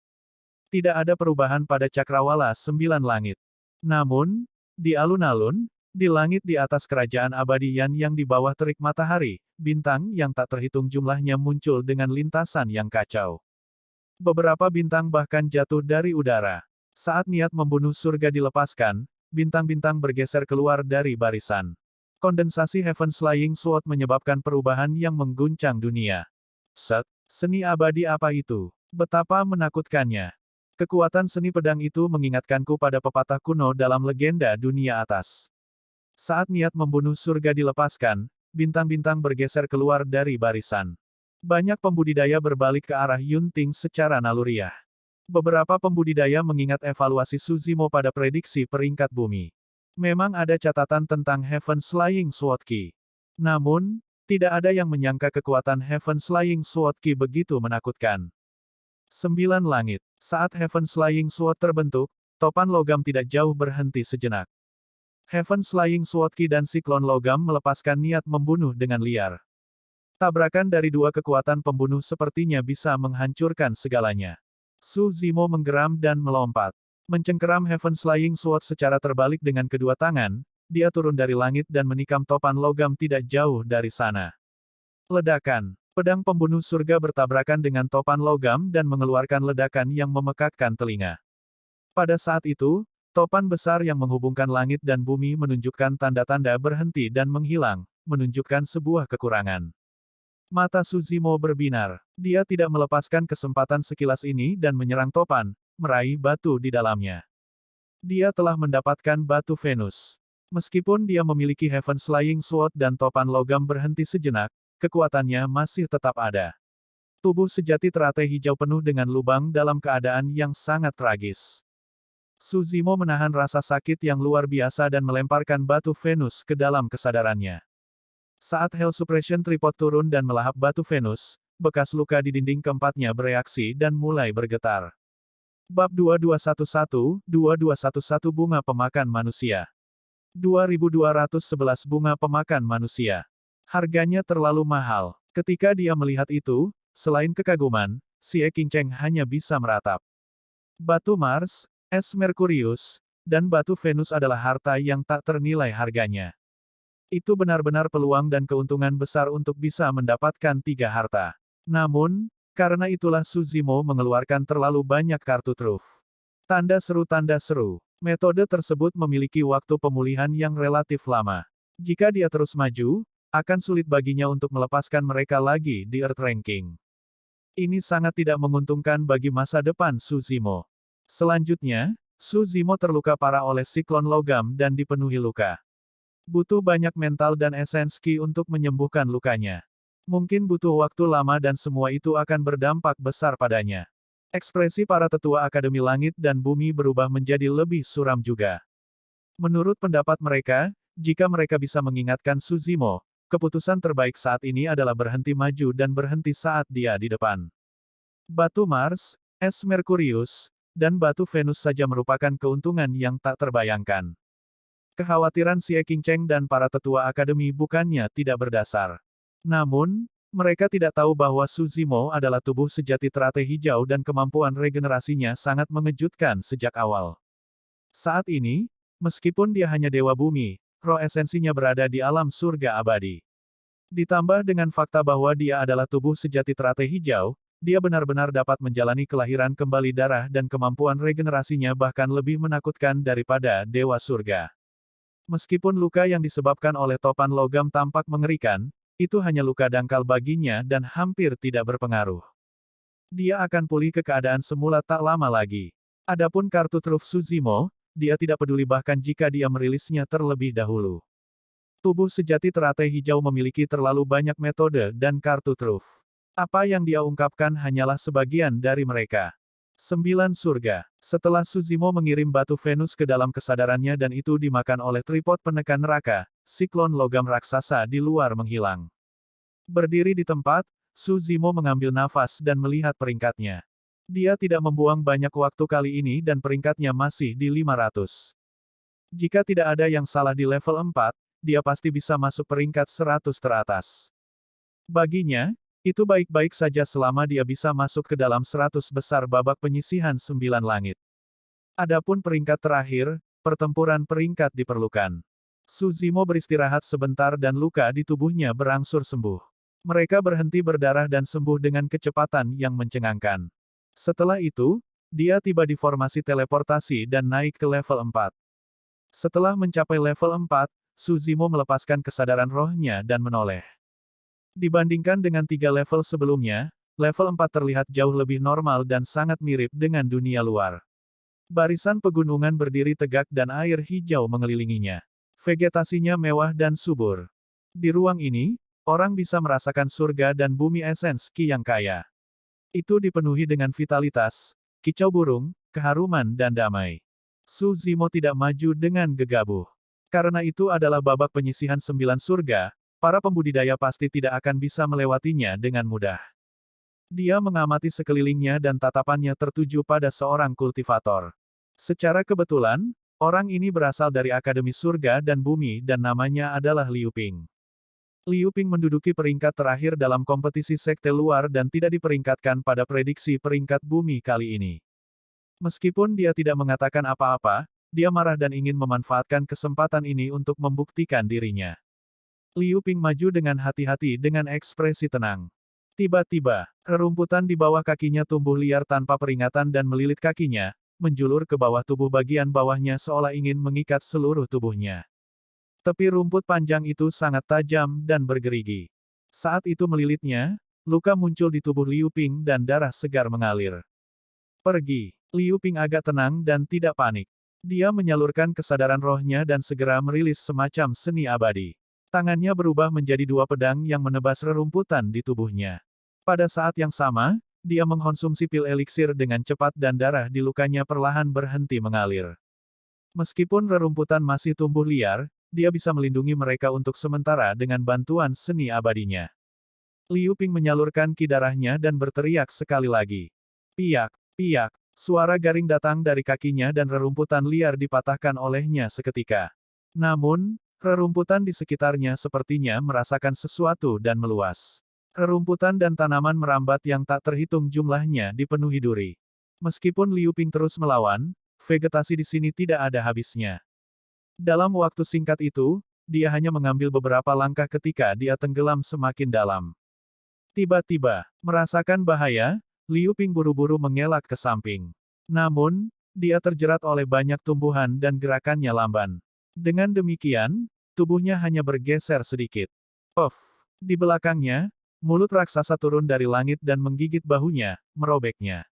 Tidak ada perubahan pada cakrawala sembilan langit. Namun, di alun-alun, di langit di atas kerajaan abadi Yan yang di bawah terik matahari, bintang yang tak terhitung jumlahnya muncul dengan lintasan yang kacau. Beberapa bintang bahkan jatuh dari udara. Saat niat membunuh surga dilepaskan, bintang-bintang bergeser keluar dari barisan. Kondensasi Heaven Flying Sword menyebabkan perubahan yang mengguncang dunia. Set, seni abadi apa itu? Betapa menakutkannya. Kekuatan seni pedang itu mengingatkanku pada pepatah kuno dalam legenda dunia atas. Saat niat membunuh surga dilepaskan, bintang-bintang bergeser keluar dari barisan. Banyak pembudidaya berbalik ke arah Yunting secara naluriah. Beberapa pembudidaya mengingat evaluasi Suzimo pada prediksi peringkat bumi. Memang ada catatan tentang Heaven Flying Sword Ki. Namun, tidak ada yang menyangka kekuatan Heaven Flying Sword Ki begitu menakutkan. 9 langit. Saat Heaven Flying Sword terbentuk, topan logam tidak jauh berhenti sejenak. Heaven Flying Sword Ki dan siklon logam melepaskan niat membunuh dengan liar. Tabrakan dari dua kekuatan pembunuh sepertinya bisa menghancurkan segalanya. Suzimo menggeram dan melompat. Mencengkeram Heaven Flying Sword secara terbalik dengan kedua tangan, dia turun dari langit dan menikam topan logam tidak jauh dari sana. Ledakan. Pedang pembunuh surga bertabrakan dengan topan logam dan mengeluarkan ledakan yang memekakkan telinga. Pada saat itu, topan besar yang menghubungkan langit dan bumi menunjukkan tanda-tanda berhenti dan menghilang, menunjukkan sebuah kekurangan. Mata Suzimo berbinar. Dia tidak melepaskan kesempatan sekilas ini dan menyerang topan, meraih batu di dalamnya. Dia telah mendapatkan batu Venus. Meskipun dia memiliki Heaven Flying Sword dan topan logam berhenti sejenak, kekuatannya masih tetap ada. Tubuh sejati teratai hijau penuh dengan lubang dalam keadaan yang sangat tragis. Suzimo menahan rasa sakit yang luar biasa dan melemparkan batu Venus ke dalam kesadarannya. Saat Hell Suppression Tripod turun dan melahap batu Venus, bekas luka di dinding keempatnya bereaksi dan mulai bergetar. Bab 2211, 2211 Bunga Pemakan Manusia. 2211 Bunga Pemakan Manusia. Harganya terlalu mahal. Ketika dia melihat itu, selain kekaguman, Xie Qingcheng hanya bisa meratap. Batu Mars, es Merkurius, dan batu Venus adalah harta yang tak ternilai harganya. Itu benar-benar peluang dan keuntungan besar untuk bisa mendapatkan tiga harta. Namun, karena itulah Suzimo mengeluarkan terlalu banyak kartu truf. Tanda seru. Metode tersebut memiliki waktu pemulihan yang relatif lama. Jika dia terus maju, akan sulit baginya untuk melepaskan mereka lagi di Earth Ranking. Ini sangat tidak menguntungkan bagi masa depan Suzimo. Selanjutnya, Suzimo terluka parah oleh siklon logam dan dipenuhi luka. Butuh banyak mental dan esens Ki untuk menyembuhkan lukanya. Mungkin butuh waktu lama dan semua itu akan berdampak besar padanya. Ekspresi para tetua Akademi Langit dan Bumi berubah menjadi lebih suram juga. Menurut pendapat mereka, jika mereka bisa mengingatkan Suzimo, keputusan terbaik saat ini adalah berhenti maju dan berhenti saat dia di depan. Batu Mars, es Merkurius, dan batu Venus saja merupakan keuntungan yang tak terbayangkan. Kekhawatiran Xie Qingcheng dan para tetua Akademi bukannya tidak berdasar. Namun, mereka tidak tahu bahwa Suzimo adalah tubuh sejati teratai hijau dan kemampuan regenerasinya sangat mengejutkan sejak awal. Saat ini, meskipun dia hanya dewa bumi, roh esensinya berada di alam surga abadi. Ditambah dengan fakta bahwa dia adalah tubuh sejati teratai hijau, dia benar-benar dapat menjalani kelahiran kembali darah dan kemampuan regenerasinya bahkan lebih menakutkan daripada Dewa Surga. Meskipun luka yang disebabkan oleh topan logam tampak mengerikan, itu hanya luka dangkal baginya dan hampir tidak berpengaruh. Dia akan pulih ke keadaan semula tak lama lagi. Adapun kartu truf Suzimo, dia tidak peduli bahkan jika dia merilisnya terlebih dahulu. Tubuh sejati teratai hijau memiliki terlalu banyak metode dan kartu truf. Apa yang dia ungkapkan hanyalah sebagian dari mereka. 9 surga. Setelah Suzimo mengirim batu Venus ke dalam kesadarannya dan itu dimakan oleh tripod penekan neraka, siklon logam raksasa di luar menghilang. Berdiri di tempat, Suzimo mengambil nafas dan melihat peringkatnya. Dia tidak membuang banyak waktu kali ini dan peringkatnya masih di 500. Jika tidak ada yang salah di level 4, dia pasti bisa masuk peringkat 100 teratas. Baginya, itu baik-baik saja selama dia bisa masuk ke dalam 100 besar babak penyisihan 9 langit. Adapun peringkat terakhir, pertempuran peringkat diperlukan. Suzimo beristirahat sebentar dan luka di tubuhnya berangsur sembuh. Mereka berhenti berdarah dan sembuh dengan kecepatan yang mencengangkan. Setelah itu, dia tiba di formasi teleportasi dan naik ke level 4. Setelah mencapai level 4, Suzimo melepaskan kesadaran rohnya dan menoleh. Dibandingkan dengan 3 level sebelumnya, level 4 terlihat jauh lebih normal dan sangat mirip dengan dunia luar. Barisan pegunungan berdiri tegak dan air hijau mengelilinginya. Vegetasinya mewah dan subur. Di ruang ini, orang bisa merasakan surga dan bumi esens Ki yang kaya. Itu dipenuhi dengan vitalitas, kicau burung, keharuman dan damai. Suzimo tidak maju dengan gegabah. Karena itu adalah babak penyisihan 9 surga, para pembudidaya pasti tidak akan bisa melewatinya dengan mudah. Dia mengamati sekelilingnya dan tatapannya tertuju pada seorang kultivator. Secara kebetulan, orang ini berasal dari Akademi Surga dan Bumi dan namanya adalah Liu Ping. Liu Ping menduduki peringkat terakhir dalam kompetisi sekte luar dan tidak diperingkatkan pada prediksi peringkat bumi kali ini. Meskipun dia tidak mengatakan apa-apa, dia marah dan ingin memanfaatkan kesempatan ini untuk membuktikan dirinya. Liu Ping maju dengan hati-hati dengan ekspresi tenang. Tiba-tiba, rerumputan di bawah kakinya tumbuh liar tanpa peringatan dan melilit kakinya, menjulur ke bawah tubuh bagian bawahnya seolah ingin mengikat seluruh tubuhnya. Tepi rumput panjang itu sangat tajam dan bergerigi. Saat itu melilitnya, luka muncul di tubuh Liu Ping dan darah segar mengalir. Pergi. Liu Ping agak tenang dan tidak panik. Dia menyalurkan kesadaran rohnya dan segera merilis semacam seni abadi. Tangannya berubah menjadi 2 pedang yang menebas rerumputan di tubuhnya. Pada saat yang sama, dia mengkonsumsi pil eliksir dengan cepat dan darah di lukanya perlahan berhenti mengalir. Meskipun rerumputan masih tumbuh liar, dia bisa melindungi mereka untuk sementara dengan bantuan seni abadinya. Liu Ping menyalurkan ki darahnya dan berteriak sekali lagi. Piak, piak. Suara garing datang dari kakinya dan rerumputan liar dipatahkan olehnya seketika. Namun, rerumputan di sekitarnya sepertinya merasakan sesuatu dan meluas. Rerumputan dan tanaman merambat yang tak terhitung jumlahnya dipenuhi duri. Meskipun Liu Ping terus melawan, vegetasi di sini tidak ada habisnya. Dalam waktu singkat itu, dia hanya mengambil beberapa langkah ketika dia tenggelam semakin dalam. Tiba-tiba, merasakan bahaya, Liu Ping buru-buru mengelak ke samping. Namun, dia terjerat oleh banyak tumbuhan dan gerakannya lamban. Dengan demikian, tubuhnya hanya bergeser sedikit. Puff! Di belakangnya, mulut raksasa turun dari langit dan menggigit bahunya, merobeknya.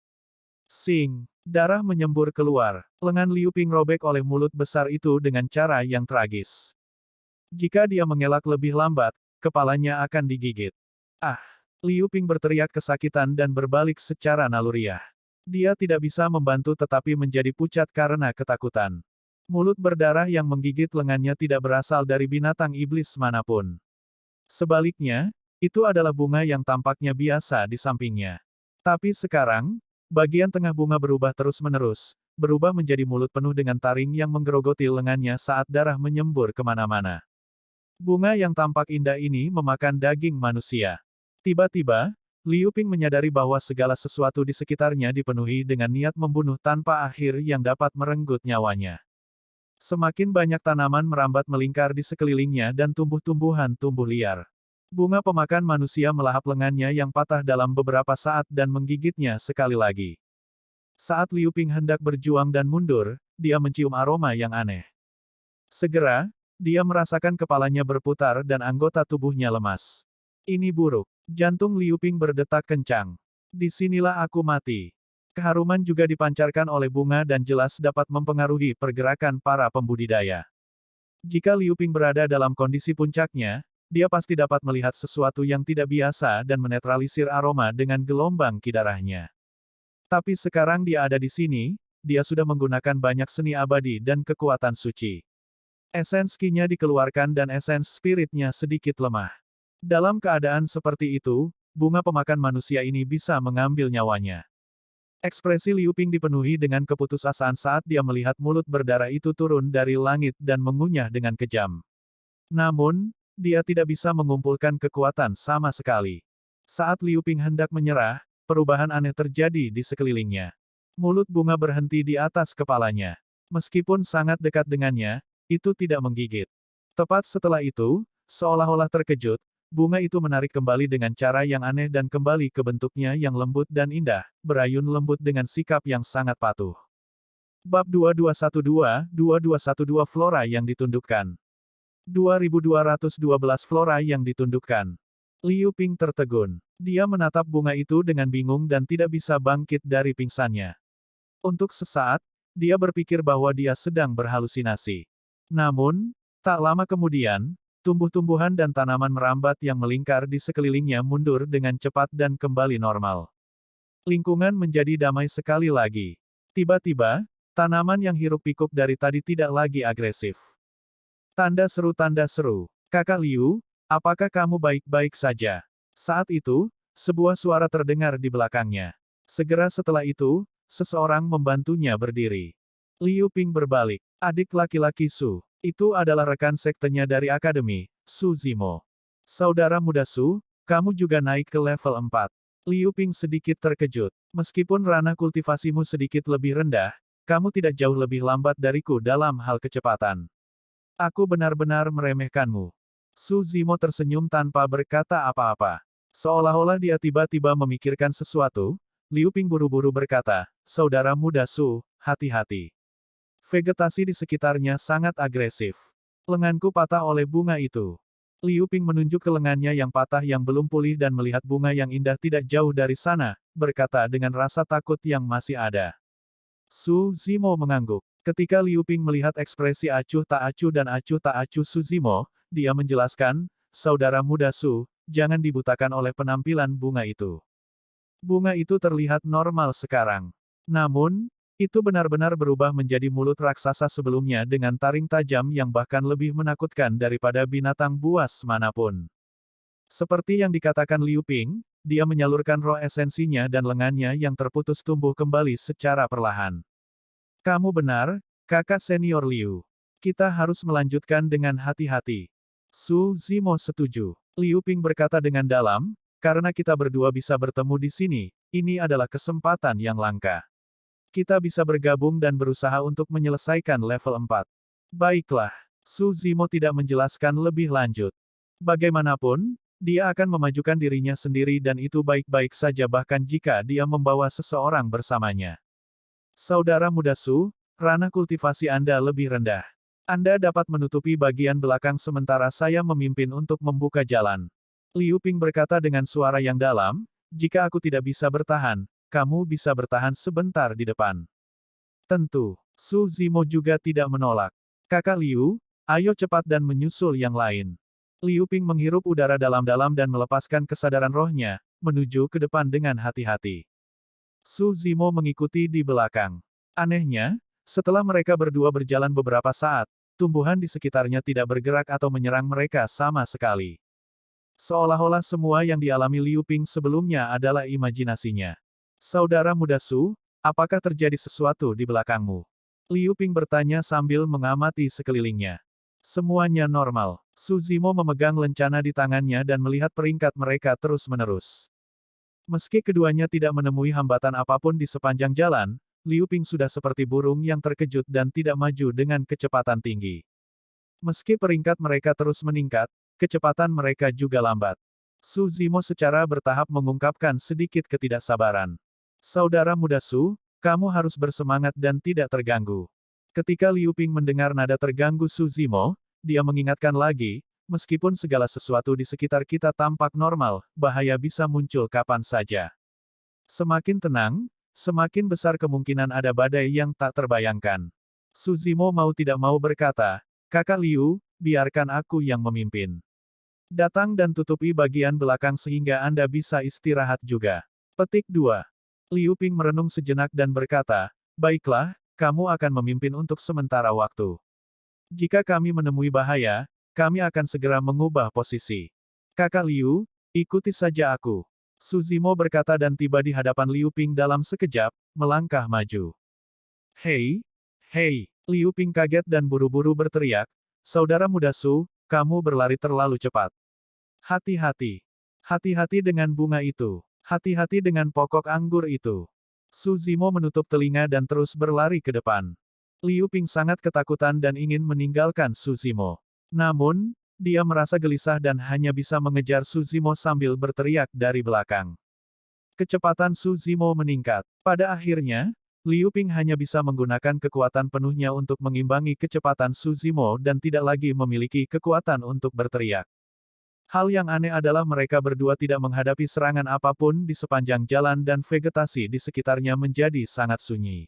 Sing! Darah menyembur keluar. Lengan Liu Ping robek oleh mulut besar itu dengan cara yang tragis. Jika dia mengelak lebih lambat, kepalanya akan digigit. Ah! Liu Ping berteriak kesakitan dan berbalik secara naluriah. Dia tidak bisa membantu tetapi menjadi pucat karena ketakutan. Mulut berdarah yang menggigit lengannya tidak berasal dari binatang iblis manapun. Sebaliknya, itu adalah bunga yang tampaknya biasa di sampingnya. Tapi sekarang, bagian tengah bunga berubah terus-menerus, berubah menjadi mulut penuh dengan taring yang menggerogoti lengannya saat darah menyembur kemana-mana. Bunga yang tampak indah ini memakan daging manusia. Tiba-tiba, Liu Ping menyadari bahwa segala sesuatu di sekitarnya dipenuhi dengan niat membunuh tanpa akhir yang dapat merenggut nyawanya. Semakin banyak tanaman merambat melingkar di sekelilingnya dan tumbuh-tumbuhan tumbuh liar. Bunga pemakan manusia melahap lengannya yang patah dalam beberapa saat dan menggigitnya sekali lagi. Saat Liu Ping hendak berjuang dan mundur, dia mencium aroma yang aneh. Segera, dia merasakan kepalanya berputar dan anggota tubuhnya lemas. Ini buruk. Jantung Liu Ping berdetak kencang. Disinilah aku mati. Keharuman juga dipancarkan oleh bunga dan jelas dapat mempengaruhi pergerakan para pembudidaya. Jika Liu Ping berada dalam kondisi puncaknya, dia pasti dapat melihat sesuatu yang tidak biasa dan menetralisir aroma dengan gelombang ki darahnya. Tapi sekarang dia ada di sini, dia sudah menggunakan banyak seni abadi dan kekuatan suci. Esens ki-nya dikeluarkan dan esens spiritnya sedikit lemah. Dalam keadaan seperti itu, bunga pemakan manusia ini bisa mengambil nyawanya. Ekspresi Liu Ping dipenuhi dengan keputusasaan saat dia melihat mulut berdarah itu turun dari langit dan mengunyah dengan kejam. Namun, dia tidak bisa mengumpulkan kekuatan sama sekali. Saat Liu Ping hendak menyerah, perubahan aneh terjadi di sekelilingnya. Mulut bunga berhenti di atas kepalanya. Meskipun sangat dekat dengannya, itu tidak menggigit. Tepat setelah itu, seolah-olah terkejut, bunga itu menarik kembali dengan cara yang aneh dan kembali ke bentuknya yang lembut dan indah, berayun lembut dengan sikap yang sangat patuh. Bab 2212 Flora yang ditundukkan. 2212 Flora yang ditundukkan. Liu Ping tertegun. Dia menatap bunga itu dengan bingung dan tidak bisa bangkit dari pingsannya. Untuk sesaat, dia berpikir bahwa dia sedang berhalusinasi. Namun, tak lama kemudian, tumbuh-tumbuhan dan tanaman merambat yang melingkar di sekelilingnya mundur dengan cepat dan kembali normal. Lingkungan menjadi damai sekali lagi. Tiba-tiba, tanaman yang hiruk-pikuk dari tadi tidak lagi agresif. Tanda seru, Kakak Liu, apakah kamu baik-baik saja? Saat itu, sebuah suara terdengar di belakangnya. Segera setelah itu, seseorang membantunya berdiri. Liu Ping berbalik. Adik laki-laki Su. Itu adalah rekan sektenya dari akademi, Su Zimo. Saudara muda Su, kamu juga naik ke level 4. Liu Ping sedikit terkejut. Meskipun ranah kultivasimu sedikit lebih rendah, kamu tidak jauh lebih lambat dariku dalam hal kecepatan. Aku benar-benar meremehkanmu. Su Zimo tersenyum tanpa berkata apa-apa. Seolah-olah dia tiba-tiba memikirkan sesuatu, Liu Ping buru-buru berkata, Saudara muda Su, hati-hati. Vegetasi di sekitarnya sangat agresif. Lenganku patah oleh bunga itu. Liu Ping menunjuk ke lengannya yang patah yang belum pulih dan melihat bunga yang indah tidak jauh dari sana, berkata dengan rasa takut yang masih ada. Su Zimo mengangguk. Ketika Liu Ping melihat ekspresi acuh tak acuh dan acuh tak acuh Su Zimo, dia menjelaskan, Saudara muda Su, jangan dibutakan oleh penampilan bunga itu. Bunga itu terlihat normal sekarang. Namun, itu benar-benar berubah menjadi mulut raksasa sebelumnya dengan taring tajam yang bahkan lebih menakutkan daripada binatang buas manapun. Seperti yang dikatakan Liu Ping, dia menyalurkan roh esensinya dan lengannya yang terputus tumbuh kembali secara perlahan. Kamu benar, kakak senior Liu. Kita harus melanjutkan dengan hati-hati. Su Zimo setuju. Liu Ping berkata dengan dalam, karena kita berdua bisa bertemu di sini, ini adalah kesempatan yang langka. Kita bisa bergabung dan berusaha untuk menyelesaikan level 4. Baiklah, Su Zimo tidak menjelaskan lebih lanjut. Bagaimanapun, dia akan memajukan dirinya sendiri dan itu baik-baik saja bahkan jika dia membawa seseorang bersamanya. Saudara muda Su, ranah kultivasi Anda lebih rendah. Anda dapat menutupi bagian belakang sementara saya memimpin untuk membuka jalan. Liu Ping berkata dengan suara yang dalam, jika aku tidak bisa bertahan, kamu bisa bertahan sebentar di depan. Tentu, Su Zimo juga tidak menolak. Kakak Liu, ayo cepat dan menyusul yang lain. Liu Ping menghirup udara dalam-dalam dan melepaskan kesadaran rohnya, menuju ke depan dengan hati-hati. Su Zimo mengikuti di belakang. Anehnya, setelah mereka berdua berjalan beberapa saat, tumbuhan di sekitarnya tidak bergerak atau menyerang mereka sama sekali. Seolah-olah semua yang dialami Liu Ping sebelumnya adalah imajinasinya. Saudara muda Su, apakah terjadi sesuatu di belakangmu? Liu Ping bertanya sambil mengamati sekelilingnya. Semuanya normal. Su Zimo memegang lencana di tangannya dan melihat peringkat mereka terus-menerus. Meski keduanya tidak menemui hambatan apapun di sepanjang jalan, Liu Ping sudah seperti burung yang terkejut dan tidak maju dengan kecepatan tinggi. Meski peringkat mereka terus meningkat, kecepatan mereka juga lambat. Su Zimo secara bertahap mengungkapkan sedikit ketidaksabaran. Saudara muda Su, kamu harus bersemangat dan tidak terganggu. Ketika Liu Ping mendengar nada terganggu Su Zimo, dia mengingatkan lagi, meskipun segala sesuatu di sekitar kita tampak normal, bahaya bisa muncul kapan saja. Semakin tenang, semakin besar kemungkinan ada badai yang tak terbayangkan. Su Zimo mau tidak mau berkata, Kakak Liu, biarkan aku yang memimpin. Datang dan tutupi bagian belakang sehingga Anda bisa istirahat juga. Petik 2. Liu Ping merenung sejenak dan berkata, baiklah, kamu akan memimpin untuk sementara waktu. Jika kami menemui bahaya, kami akan segera mengubah posisi. Kakak Liu, ikuti saja aku. Su Zimo berkata dan tiba di hadapan Liu Ping dalam sekejap, melangkah maju. Hei, hei, Liu Ping kaget dan buru-buru berteriak, saudara muda Su, kamu berlari terlalu cepat. Hati-hati. Hati-hati dengan bunga itu. Hati-hati dengan pokok anggur itu. Su Zimo menutup telinga dan terus berlari ke depan. Liu Ping sangat ketakutan dan ingin meninggalkan Su Zimo. Namun, dia merasa gelisah dan hanya bisa mengejar Su Zimo sambil berteriak dari belakang. Kecepatan Su Zimo meningkat. Pada akhirnya, Liu Ping hanya bisa menggunakan kekuatan penuhnya untuk mengimbangi kecepatan Su Zimo dan tidak lagi memiliki kekuatan untuk berteriak. Hal yang aneh adalah mereka berdua tidak menghadapi serangan apapun di sepanjang jalan dan vegetasi di sekitarnya menjadi sangat sunyi.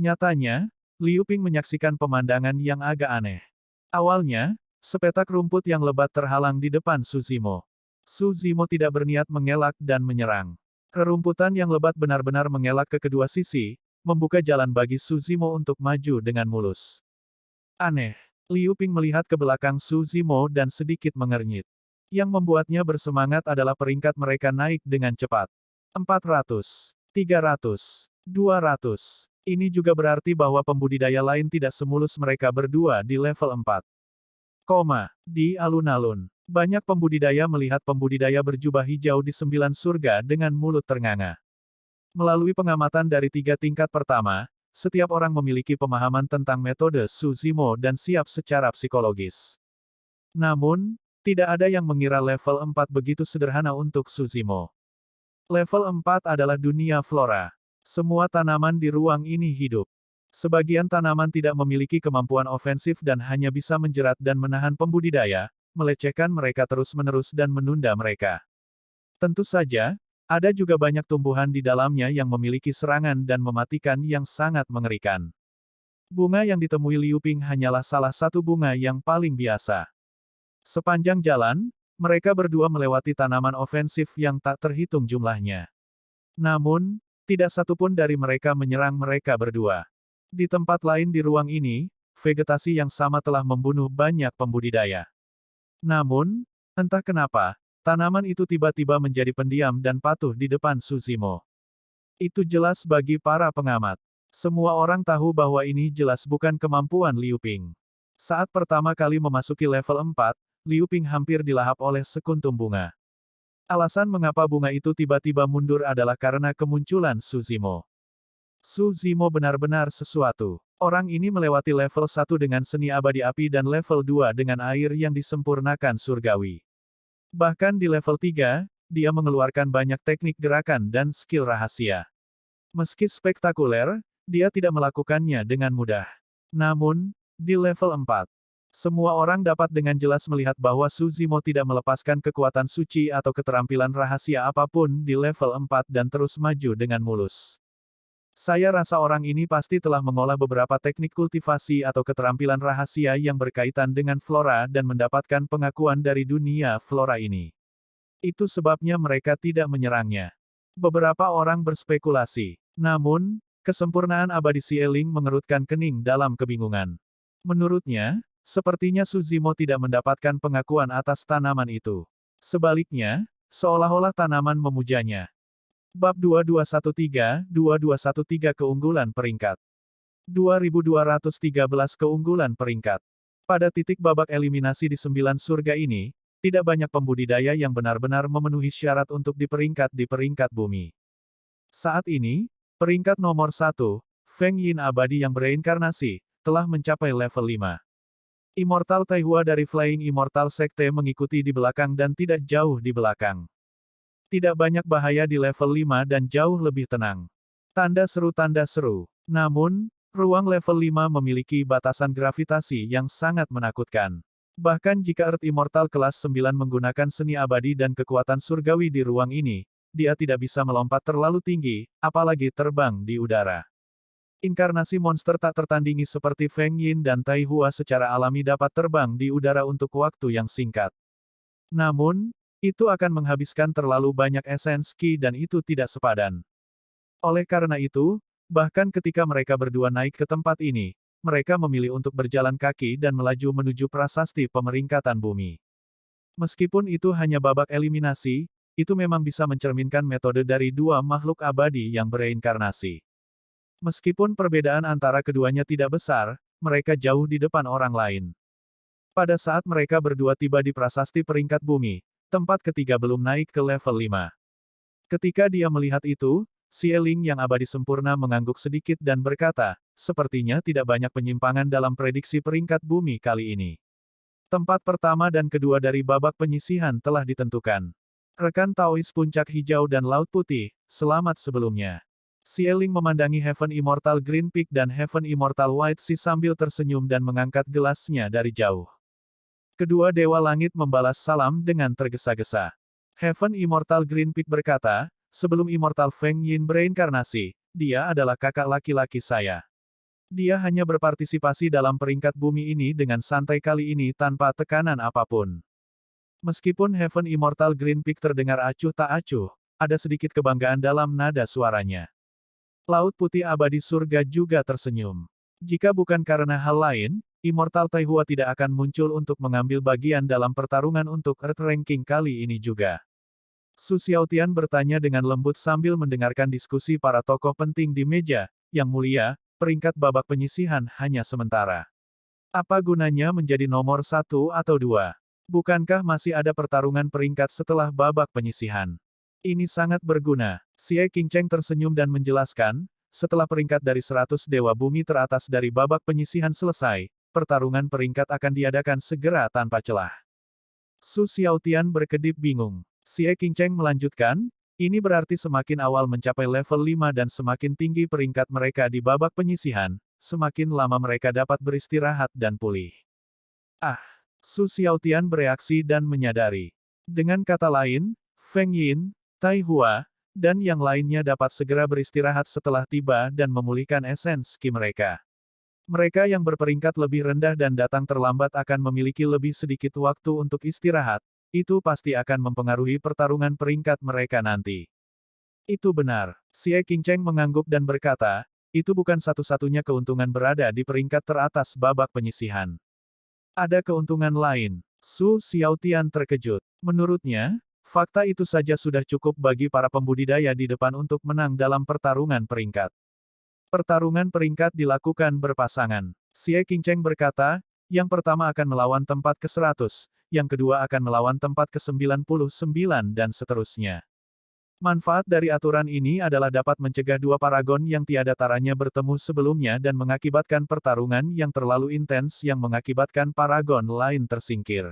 Nyatanya, Liu Ping menyaksikan pemandangan yang agak aneh. Awalnya, sepetak rumput yang lebat terhalang di depan Su Zimo. Su Zimo tidak berniat mengelak dan menyerang. Rerumputan yang lebat benar-benar mengelak ke kedua sisi, membuka jalan bagi Su Zimo untuk maju dengan mulus. Aneh. Liu Ping melihat ke belakang Su Zimo dan sedikit mengernyit. Yang membuatnya bersemangat adalah peringkat mereka naik dengan cepat. 400, 300, 200. Ini juga berarti bahwa pembudidaya lain tidak semulus mereka berdua di level 4. Di alun-alun. Banyak pembudidaya melihat pembudidaya berjubah hijau di 9 surga dengan mulut ternganga. Melalui pengamatan dari 3 tingkat pertama, setiap orang memiliki pemahaman tentang metode Su Zimo dan siap secara psikologis. Namun, tidak ada yang mengira level 4 begitu sederhana untuk Su Zimo. Level 4 adalah dunia flora. Semua tanaman di ruang ini hidup. Sebagian tanaman tidak memiliki kemampuan ofensif dan hanya bisa menjerat dan menahan pembudidaya, melecehkan mereka terus-menerus dan menunda mereka. Tentu saja, ada juga banyak tumbuhan di dalamnya yang memiliki serangan dan mematikan yang sangat mengerikan. Bunga yang ditemui Liu Ping hanyalah salah satu bunga yang paling biasa. Sepanjang jalan, mereka berdua melewati tanaman ofensif yang tak terhitung jumlahnya. Namun, tidak satupun dari mereka menyerang mereka berdua. Di tempat lain di ruang ini, vegetasi yang sama telah membunuh banyak pembudidaya. Namun, entah kenapa, tanaman itu tiba-tiba menjadi pendiam dan patuh di depan Su Zimo. Itu jelas bagi para pengamat. Semua orang tahu bahwa ini jelas bukan kemampuan Liu Ping. Saat pertama kali memasuki level 4, Liu Ping hampir dilahap oleh sekuntum bunga. Alasan mengapa bunga itu tiba-tiba mundur adalah karena kemunculan Su Zimo. Su Zimo benar-benar sesuatu. Orang ini melewati level 1 dengan seni abadi api dan level 2 dengan air yang disempurnakan surgawi. Bahkan di level 3, dia mengeluarkan banyak teknik gerakan dan skill rahasia. Meski spektakuler, dia tidak melakukannya dengan mudah. Namun, di level 4, semua orang dapat dengan jelas melihat bahwa Su Zimo tidak melepaskan kekuatan suci atau keterampilan rahasia apapun di level 4 dan terus maju dengan mulus. Saya rasa orang ini pasti telah mengolah beberapa teknik kultivasi atau keterampilan rahasia yang berkaitan dengan flora dan mendapatkan pengakuan dari dunia flora ini. Itu sebabnya mereka tidak menyerangnya. Beberapa orang berspekulasi. Namun, kesempurnaan abadi Xieling mengerutkan kening dalam kebingungan. Menurutnya, sepertinya Su Zimo tidak mendapatkan pengakuan atas tanaman itu. Sebaliknya, seolah-olah tanaman memujanya. Bab 2213 keunggulan peringkat. 2213 keunggulan peringkat. Pada titik babak eliminasi di 9 surga ini, tidak banyak pembudidaya yang benar-benar memenuhi syarat untuk di peringkat bumi. Saat ini, peringkat nomor 1, Feng Yin abadi yang bereinkarnasi, telah mencapai level 5. Immortal Taihua dari Flying Immortal Sekte mengikuti di belakang dan tidak jauh di belakang. Tidak banyak bahaya di level 5 dan jauh lebih tenang. Tanda seru tanda seru. Namun, ruang level 5 memiliki batasan gravitasi yang sangat menakutkan. Bahkan jika Earth Immortal kelas 9 menggunakan seni abadi dan kekuatan surgawi di ruang ini, dia tidak bisa melompat terlalu tinggi, apalagi terbang di udara. Inkarnasi monster tak tertandingi seperti Feng Yin dan Tai Hua secara alami dapat terbang di udara untuk waktu yang singkat. Namun, itu akan menghabiskan terlalu banyak esens Qi dan itu tidak sepadan. Oleh karena itu, bahkan ketika mereka berdua naik ke tempat ini, mereka memilih untuk berjalan kaki dan melaju menuju prasasti pemeringkatan bumi. Meskipun itu hanya babak eliminasi, itu memang bisa mencerminkan metode dari dua makhluk abadi yang bereinkarnasi. Meskipun perbedaan antara keduanya tidak besar, mereka jauh di depan orang lain. Pada saat mereka berdua tiba di prasasti peringkat bumi, tempat ketiga belum naik ke level 5. Ketika dia melihat itu, Xieling yang abadi sempurna mengangguk sedikit dan berkata, sepertinya tidak banyak penyimpangan dalam prediksi peringkat bumi kali ini. Tempat pertama dan kedua dari babak penyisihan telah ditentukan. Rekan Taois Puncak Hijau dan Laut Putih, selamat sebelumnya. Xieling memandangi Heaven Immortal Green Peak dan Heaven Immortal White Sea sambil tersenyum dan mengangkat gelasnya dari jauh. Kedua Dewa Langit membalas salam dengan tergesa-gesa. Heaven Immortal Green Peak berkata, sebelum Immortal Feng Yin bereinkarnasi, dia adalah kakak laki-laki saya. Dia hanya berpartisipasi dalam peringkat bumi ini dengan santai kali ini tanpa tekanan apapun. Meskipun Heaven Immortal Green Peak terdengar acuh tak acuh, ada sedikit kebanggaan dalam nada suaranya. Laut Putih Abadi Surga juga tersenyum. Jika bukan karena hal lain, Immortal Taihua tidak akan muncul untuk mengambil bagian dalam pertarungan untuk Earth Ranking kali ini juga. Su Xiaotian bertanya dengan lembut sambil mendengarkan diskusi para tokoh penting di meja. Yang mulia, peringkat babak penyisihan hanya sementara. Apa gunanya menjadi nomor 1 atau 2? Bukankah masih ada pertarungan peringkat setelah babak penyisihan? Ini sangat berguna. Xie Qingcheng tersenyum dan menjelaskan, setelah peringkat dari 100 Dewa Bumi teratas dari babak penyisihan selesai, pertarungan peringkat akan diadakan segera tanpa celah. Su Xiaotian berkedip bingung. Xie Qingcheng melanjutkan, ini berarti semakin awal mencapai level 5 dan semakin tinggi peringkat mereka di babak penyisihan, semakin lama mereka dapat beristirahat dan pulih. Ah! Su Xiaotian bereaksi dan menyadari. Dengan kata lain, Feng Yin, Tai Hua, dan yang lainnya dapat segera beristirahat setelah tiba dan memulihkan esens Qi mereka. Mereka yang berperingkat lebih rendah dan datang terlambat akan memiliki lebih sedikit waktu untuk istirahat, itu pasti akan mempengaruhi pertarungan peringkat mereka nanti. Itu benar. Xie Qingcheng mengangguk dan berkata, itu bukan satu-satunya keuntungan berada di peringkat teratas babak penyisihan. Ada keuntungan lain. Su Xiaotian terkejut. Menurutnya, fakta itu saja sudah cukup bagi para pembudidaya di depan untuk menang dalam pertarungan peringkat. Pertarungan peringkat dilakukan berpasangan. Xie Qingcheng berkata, yang pertama akan melawan tempat ke-100, yang kedua akan melawan tempat ke-99 dan seterusnya. Manfaat dari aturan ini adalah dapat mencegah dua paragon yang tiada taranya bertemu sebelumnya dan mengakibatkan pertarungan yang terlalu intens yang mengakibatkan paragon lain tersingkir.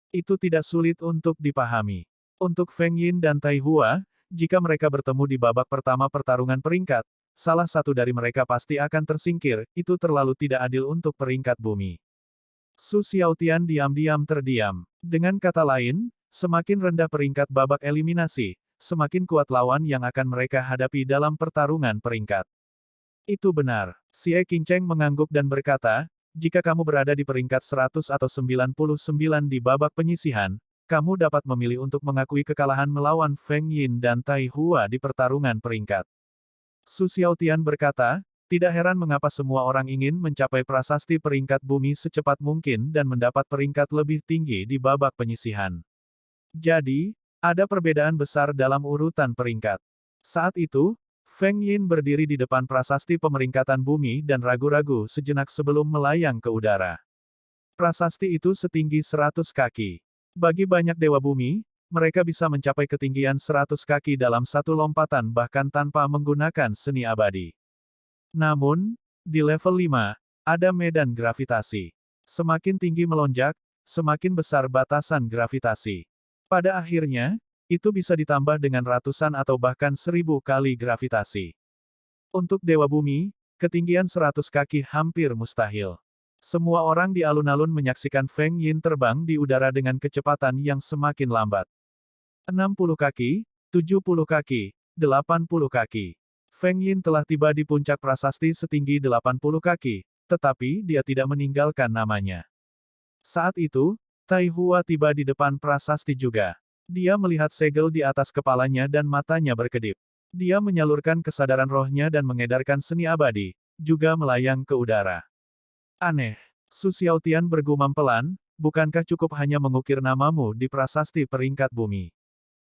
Itu tidak sulit untuk dipahami. Untuk Feng Yin dan Tai Hua, jika mereka bertemu di babak pertama pertarungan peringkat, salah satu dari mereka pasti akan tersingkir, itu terlalu tidak adil untuk peringkat bumi. Su Xiaotian diam-diam terdiam. Dengan kata lain, semakin rendah peringkat babak eliminasi, semakin kuat lawan yang akan mereka hadapi dalam pertarungan peringkat. Itu benar. Xie Qingcheng mengangguk dan berkata, jika kamu berada di peringkat 100 atau 99 di babak penyisihan, kamu dapat memilih untuk mengakui kekalahan melawan Feng Yin dan Tai Hua di pertarungan peringkat. Su Xiaotian berkata, tidak heran mengapa semua orang ingin mencapai prasasti peringkat bumi secepat mungkin dan mendapat peringkat lebih tinggi di babak penyisihan. Jadi, ada perbedaan besar dalam urutan peringkat. Saat itu, Feng Yin berdiri di depan prasasti pemeringkatan bumi dan ragu-ragu sejenak sebelum melayang ke udara. Prasasti itu setinggi 100 kaki. Bagi banyak dewa bumi, mereka bisa mencapai ketinggian 100 kaki dalam satu lompatan bahkan tanpa menggunakan seni abadi. Namun, di level 5, ada medan gravitasi. Semakin tinggi melonjak, semakin besar batasan gravitasi. Pada akhirnya, itu bisa ditambah dengan ratusan atau bahkan 1000 kali gravitasi. Untuk Dewa Bumi, ketinggian 100 kaki hampir mustahil. Semua orang di alun-alun menyaksikan Feng Yin terbang di udara dengan kecepatan yang semakin lambat. 60 kaki, 70 kaki, 80 kaki. Feng Yin telah tiba di puncak prasasti setinggi 80 kaki, tetapi dia tidak meninggalkan namanya. Saat itu, Tai Hua tiba di depan prasasti juga. Dia melihat segel di atas kepalanya dan matanya berkedip. Dia menyalurkan kesadaran rohnya dan mengedarkan seni abadi, juga melayang ke udara. Aneh. Su Xiaotian bergumam pelan, bukankah cukup hanya mengukir namamu di prasasti peringkat bumi?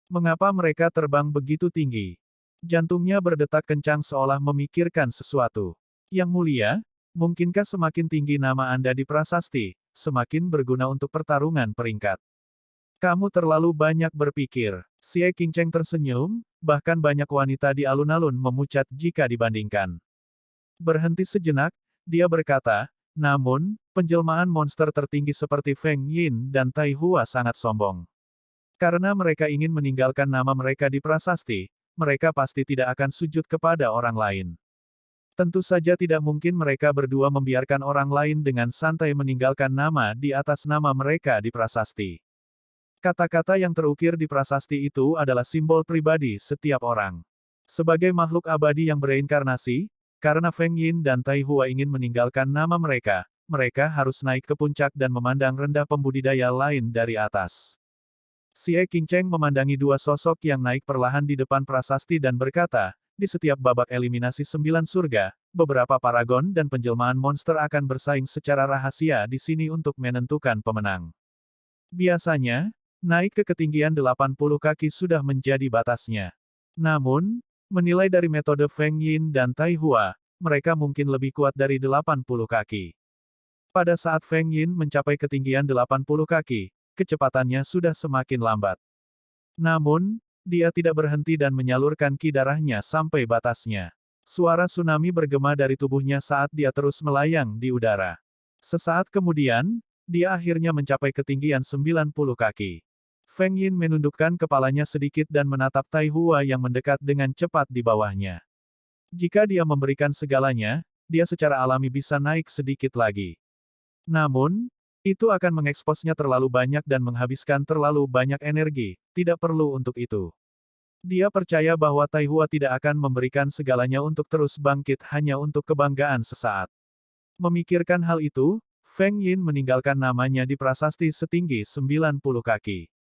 Mengapa mereka terbang begitu tinggi? Jantungnya berdetak kencang seolah memikirkan sesuatu. Yang mulia, mungkinkah semakin tinggi nama Anda di prasasti, semakin berguna untuk pertarungan peringkat? Kamu terlalu banyak berpikir. Xie Qingcheng tersenyum, bahkan banyak wanita di alun-alun memucat jika dibandingkan. Berhenti sejenak, dia berkata, namun, penjelmaan monster tertinggi seperti Feng Yin dan Tai Hua sangat sombong. Karena mereka ingin meninggalkan nama mereka di prasasti, mereka pasti tidak akan sujud kepada orang lain. Tentu saja tidak mungkin mereka berdua membiarkan orang lain dengan santai meninggalkan nama di atas nama mereka di prasasti. Kata-kata yang terukir di prasasti itu adalah simbol pribadi setiap orang. Sebagai makhluk abadi yang bereinkarnasi, karena Feng Yin dan Tai Hua ingin meninggalkan nama mereka, mereka harus naik ke puncak dan memandang rendah pembudidaya lain dari atas. Xie Qingcheng memandangi dua sosok yang naik perlahan di depan prasasti dan berkata, di setiap babak eliminasi 9 surga, beberapa paragon dan penjelmaan monster akan bersaing secara rahasia di sini untuk menentukan pemenang. Biasanya, naik ke ketinggian 80 kaki sudah menjadi batasnya. Namun, menilai dari metode Feng Yin dan Tai Hua, mereka mungkin lebih kuat dari 80 kaki. Pada saat Feng Yin mencapai ketinggian 80 kaki, kecepatannya sudah semakin lambat. Namun, dia tidak berhenti dan menyalurkan ki darahnya sampai batasnya. Suara tsunami bergema dari tubuhnya saat dia terus melayang di udara. Sesaat kemudian, dia akhirnya mencapai ketinggian 90 kaki. Feng Yin menundukkan kepalanya sedikit dan menatap Tai Hua yang mendekat dengan cepat di bawahnya. Jika dia memberikan segalanya, dia secara alami bisa naik sedikit lagi. Namun, itu akan mengeksposnya terlalu banyak dan menghabiskan terlalu banyak energi, tidak perlu untuk itu. Dia percaya bahwa Tai Hua tidak akan memberikan segalanya untuk terus bangkit hanya untuk kebanggaan sesaat. Memikirkan hal itu, Feng Yin meninggalkan namanya di prasasti setinggi 90 kaki.